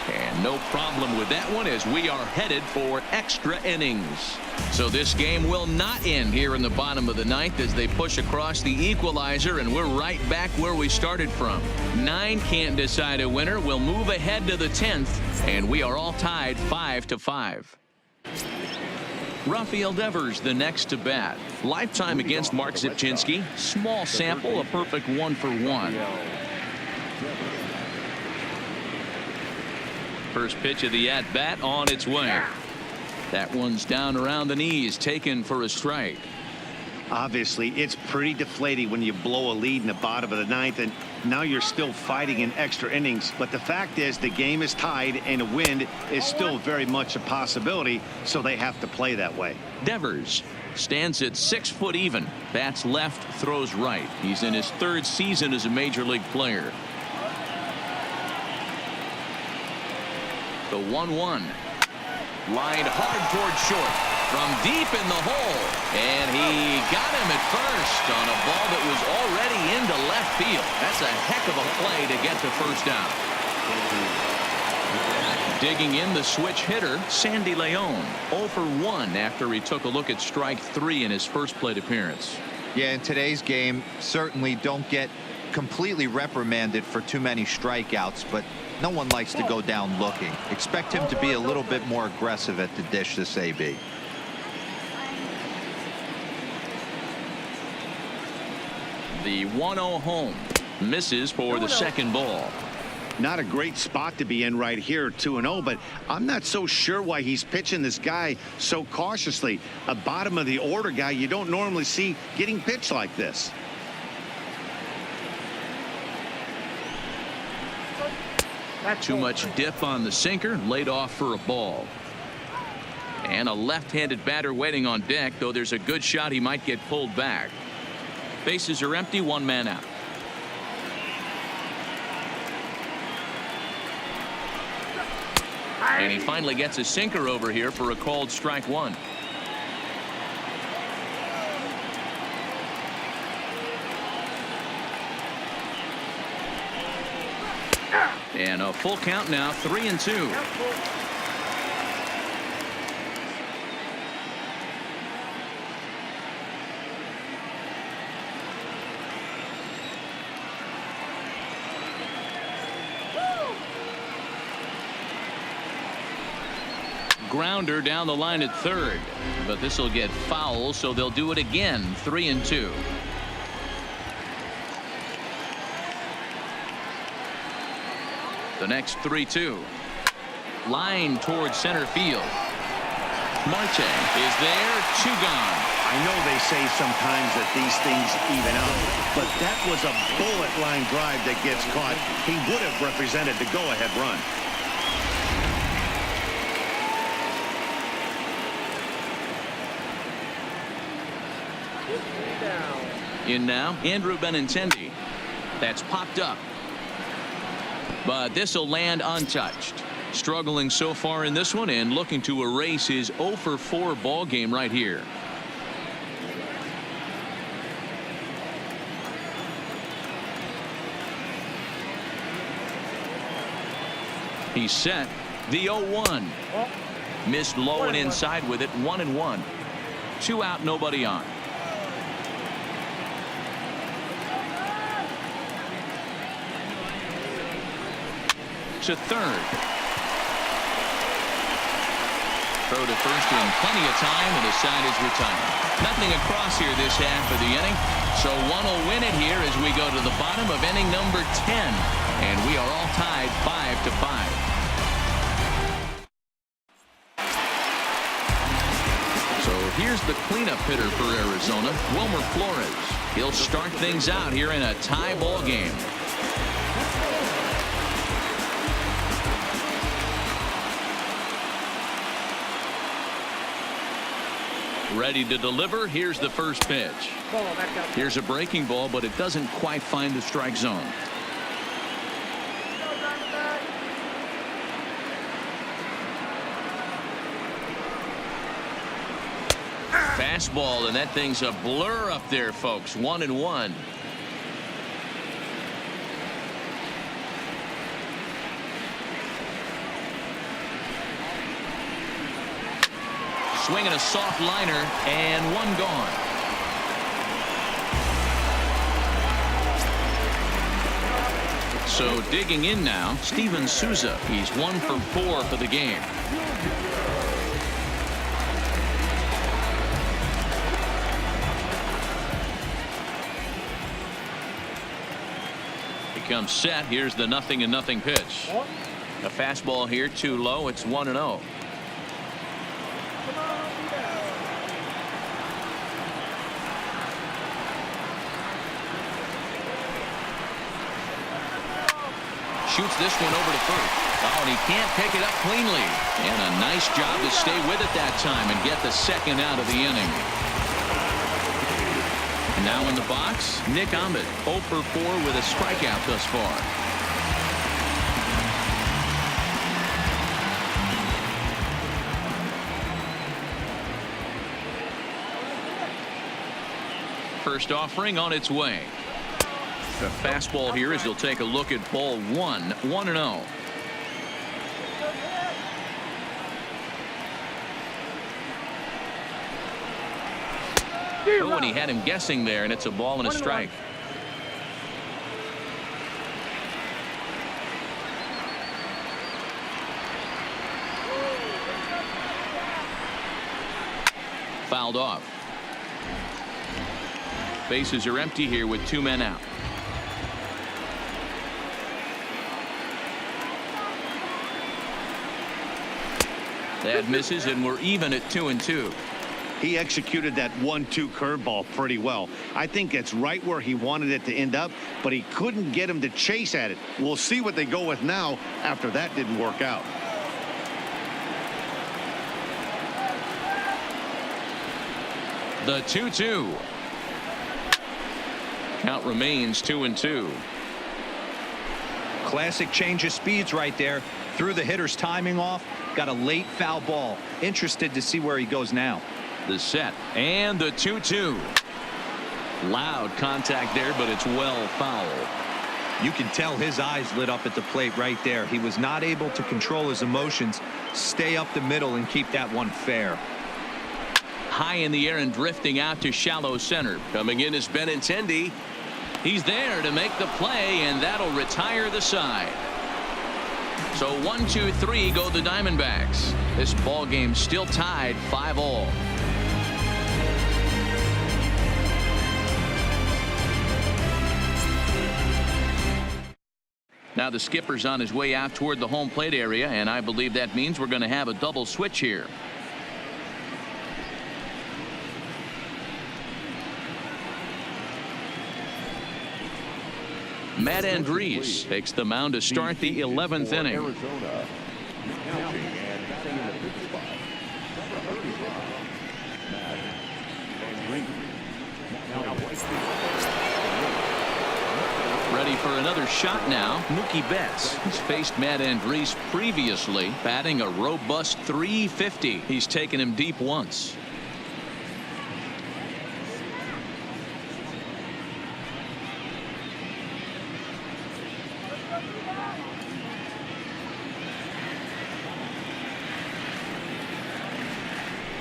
And no problem with that one as we are headed for extra innings. So this game will not end here in the bottom of the ninth as they push across the equalizer, and we're right back where we started from. 9 can't decide a winner. We'll move ahead to the 10th, and we are all tied 5-5. Rafael Devers the next to bat. Lifetime against Mark Zipchinski. Small sample, a perfect 1-for-1. First pitch of the at-bat on its way. That one's down around the knees, taken for a strike. Obviously, it's pretty deflating when you blow a lead in the bottom of the ninth, and now you're still fighting in extra innings. But the fact is, the game is tied, and a win is still very much a possibility, so they have to play that way. Devers stands at 6 foot even. Bats left, throws right. He's in his 3rd season as a major league player. The 1-1. Lined hard toward short. From deep in the hole. And he got him at first on a ball that was already into left field. That's a heck of a play to get the first out. Digging in the switch hitter, Sandy Leon. 0 for 1 after he took a look at strike 3 in his first plate appearance. Yeah, in today's game, certainly don't get completely reprimanded for too many strikeouts, but no one likes to go down looking. Expect him to be a little bit more aggressive at the dish this AB. The 1-0 home. Misses for the second ball. Not a great spot to be in right here, 2-0, but I'm not so sure why he's pitching this guy so cautiously. A bottom of the order guy you don't normally see getting pitched like this. Too much dip on the sinker, laid off for a ball. And a left-handed batter waiting on deck, though there's a good shot he might get pulled back. Bases are empty, 1 man out. And he finally gets a sinker over here for a called strike 1. And a full count now, 3-2. Grounder down the line at third, but this will get foul, so they'll do it again. 3-2. The next 3-2. Line towards center field. Marte is there. 2 gone. I know they say sometimes that these things even out, but that was a bullet line drive that gets caught. He would have represented the go-ahead run. In now, Andrew Benintendi. That's popped up. But this will land untouched. Struggling so far in this one and looking to erase his 0 for 4 ball game right here. He's set. The 0-1. Missed low and inside with it. 1-1. 2 out, nobody on. To third. Throw to first in plenty of time, and the side is retired. Nothing across here this half of the inning, so one will win it here as we go to the bottom of inning number 10, and we are all tied 5-5. So here's the cleanup hitter for Arizona, Wilmer Flores. He'll start things out here in a tie ball game. Ready to deliver. Here's the first pitch. Here's a breaking ball, but it doesn't quite find the strike zone. Fastball, and that thing's a blur up there, folks. 1-1. Swinging a soft liner, and one gone. So digging in now, Steven Souza. He's 1 for 4 for the game. He comes set. Here's the 0-0 pitch. A fastball here, too low. It's 1-0. Shoots this one over to first. Oh, and he can't pick it up cleanly. And a nice job to stay with it that time and get the second out of the inning. And now in the box, Nick Ahmed, 0 for 4 with a strikeout thus far. First offering on its way. The fastball here as he'll take a look at ball 1. 1-0. Oh, and he had him guessing there, and it's a ball and a strike. Fouled off. Bases are empty here with 2 men out. That misses, and we're even at 2-2. He executed that 1-2 curveball pretty well. I think it's right where he wanted it to end up, but he couldn't get him to chase at it. We'll see what they go with now after that didn't work out. The 2-2. Count remains 2-2. Classic change of speeds right there. Threw the hitter's timing off. Got a late foul ball. Interested to see where he goes now. The set and the 2-2. Loud contact there, but it's well foul. You can tell his eyes lit up at the plate right there. He was not able to control his emotions. Stay up the middle and keep that one fair. High in the air and drifting out to shallow center. Coming in is Benintendi. He's there to make the play, and that'll retire the side. So 1-2-3 go the Diamondbacks. This ball game still tied 5-all. Now the skipper's on his way out toward the home plate area, and I believe that means we're going to have a double switch here. Matt Andres takes the mound to start the 11th inning. Ready for another shot now. Mookie Betts has faced Matt Andres previously, batting a robust .350. He's taken him deep once.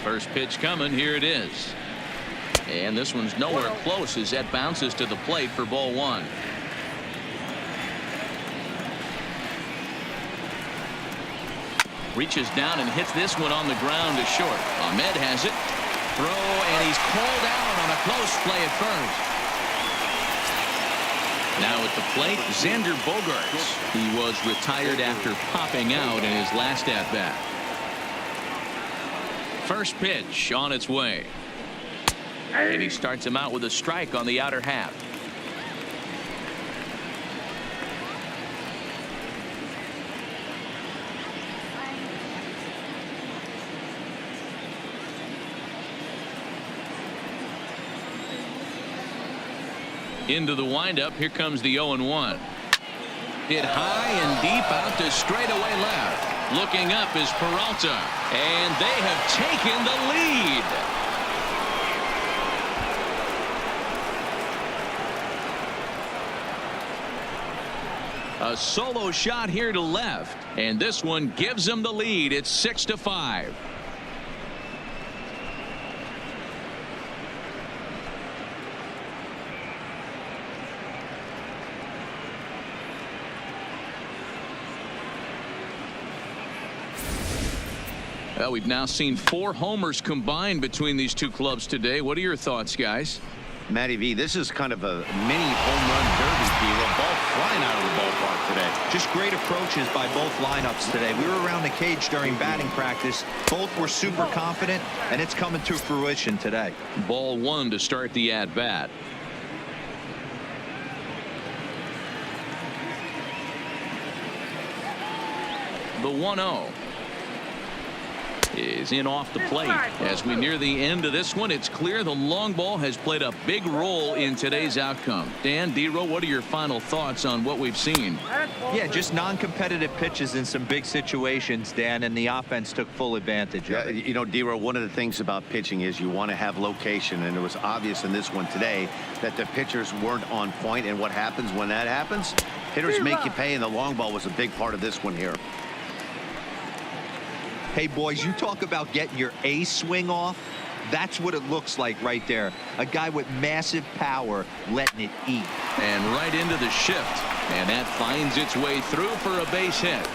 First pitch coming. Here it is. And this one's nowhere close as that bounces to the plate for ball one. Reaches down and hits this one on the ground to short. Ahmed has it. Throw, and he's called out on a close play at first. Now at the plate, Xander Bogaerts. He was retired after popping out in his last at-bat. First pitch on its way. And he starts him out with a strike on the outer half. Into the windup. Here comes the 0-1. Hit high and deep out to straightaway left. Looking up is Peralta, and they have taken the lead. A solo shot here to left, and this one gives them the lead. It's 6-5. Well, we've now seen 4 homers combined between these two clubs today. What are your thoughts, guys? Matty V, this is kind of a mini home run derby, a ball flying out of the ballpark today. Just great approaches by both lineups today. We were around the cage during batting practice. Both were super confident, and it's coming to fruition today. Ball one to start the at-bat. The 1-0 is in off the plate. As we near the end of this one, it's clear the long ball has played a big role in today's outcome. Dan, D-Row, what are your final thoughts on what we've seen? Yeah, just non-competitive pitches in some big situations, Dan, and the offense took full advantage of it. You know, D-Row, one of the things about pitching is you want to have location, and it was obvious in this one today that the pitchers weren't on point, and what happens when that happens? Hitters make you pay, and the long ball was a big part of this one here. Hey, boys, you talk about getting your A swing off. That's what it looks like right there. A guy with massive power letting it eat. And right into the shift. And that finds its way through for a base hit.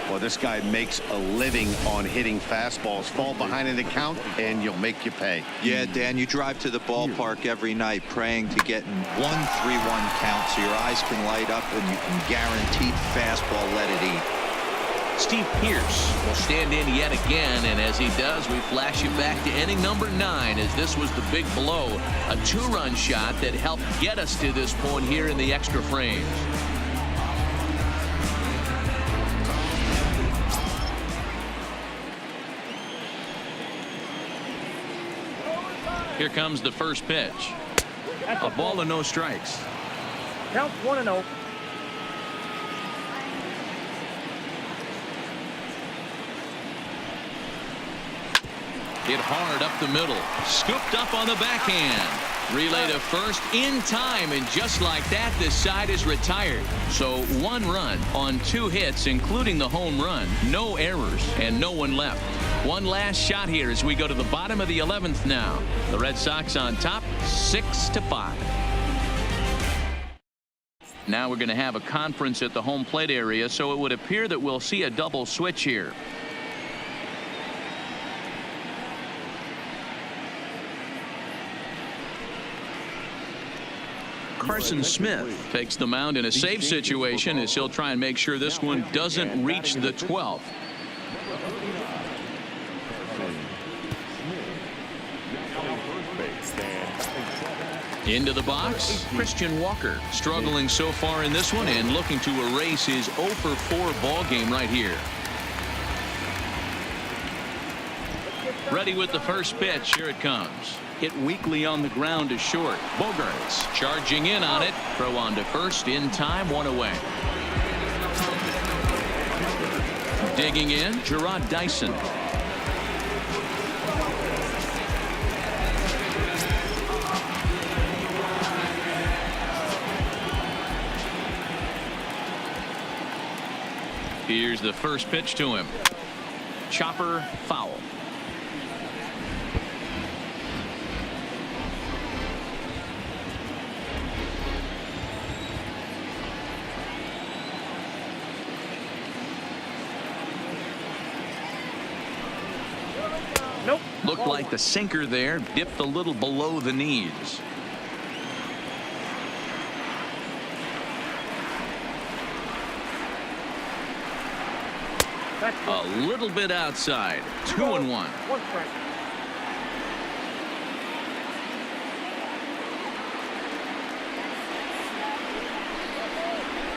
Well, this guy makes a living on hitting fastballs. Fall behind in the count, and you'll make you pay. Yeah, Dan, you drive to the ballpark every night praying to get in 1-3-1 count so your eyes can light up and you can guaranteed fastball let it eat. Steve Pearce will stand in yet again, and as he does, we flash you back to inning number 9 as this was the big blow, a 2-run shot that helped get us to this point here in the extra frames. Here comes the first pitch. A ball and no strikes. Count 1-0. Hit hard up the middle. Scooped up on the backhand. Relay to first in time, and just like that, this side is retired. So 1 run on 2 hits, including the home run. No errors, and no one left. One last shot here as we go to the bottom of the 11th now. The Red Sox on top, 6-5. Now we're going to have a conference at the home plate area, so it would appear that we'll see a double switch here. Carson Smith takes the mound in a safe situation as he'll try and make sure this one doesn't reach the 12th. Into the box, Christian Walker struggling so far in this one and looking to erase his 0-for-4 ball game right here. Ready with the first pitch. Here it comes. Hit weakly on the ground to short. Bogaerts charging in on it. Throw on to first in time. 1 away. Digging in, Gerard Dyson. Here's the first pitch to him. Chopper foul. Nope. Looked like the sinker there dipped a little below the knees. A little bit outside. 2-1. 1 strike.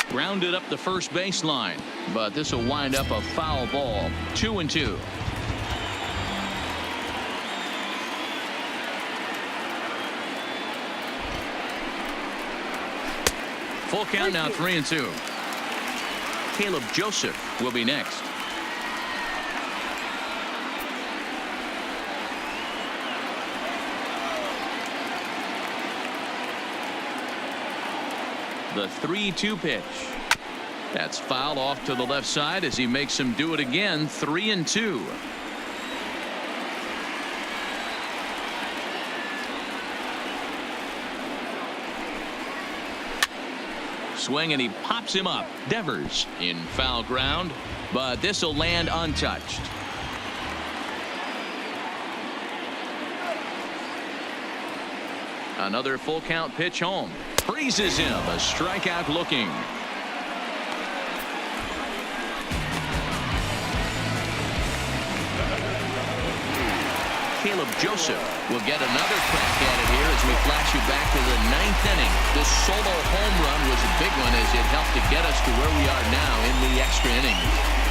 Grounded up the first baseline, but this will wind up a foul ball. 2-2. Full count now. 3-2. Caleb Joseph will be next. The 3-2 pitch. That's fouled off to the left side as he makes him do it again. 3-2. Swing and he pops him up. Devers in foul ground, but this will land untouched. Another full count pitch home. Freezes him. A strikeout looking. Caleb Joseph will get another crack at it here as we flash you back to the 9th inning. This solo home run was a big one as it helped to get us to where we are now in the extra innings.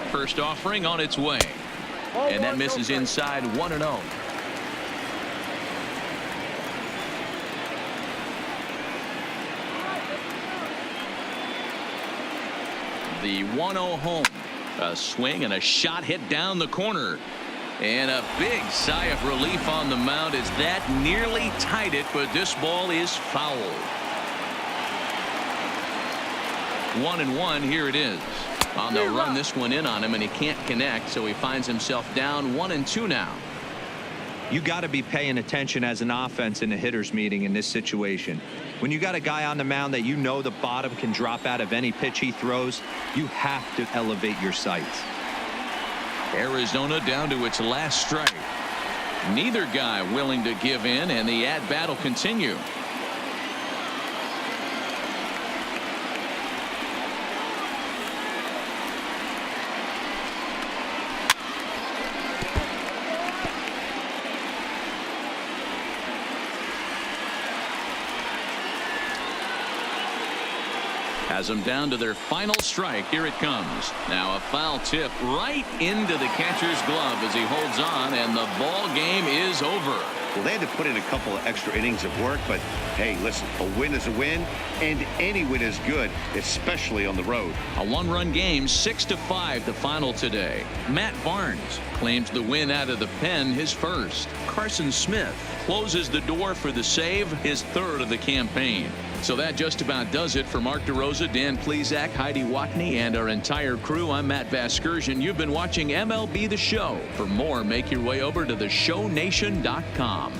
First offering on its way, and that misses inside. 1-0. The 1-0 home. A swing and a shot hit down the corner, and a big sigh of relief on the mound as that nearly tied it, but this ball is foul. 1-1. Here it is. They'll run this one in on him, and he can't connect, so he finds himself down 1-2 now. You got to be paying attention as an offense in a hitter's meeting in this situation. When you got a guy on the mound that you know the bottom can drop out of any pitch he throws, you have to elevate your sights. Arizona down to its last strike. Neither guy willing to give in, and the at-bat will continue. Has them down to their final strike. Here it comes. Now a foul tip right into the catcher's glove as he holds on, and the ball game is over. Well, they had to put in a couple of extra innings of work, but hey, listen, a win is a win, and any win is good, especially on the road. A one-run game, 6-5 the final today. Matt Barnes claims the win out of the pen, his first. Carson Smith closes the door for the save, his third of the campaign. So that just about does it for Mark DeRosa, Dan Plesac, Heidi Watney, and our entire crew. I'm Matt Vasgersian. You've been watching MLB The Show. For more, make your way over to theshownation.com.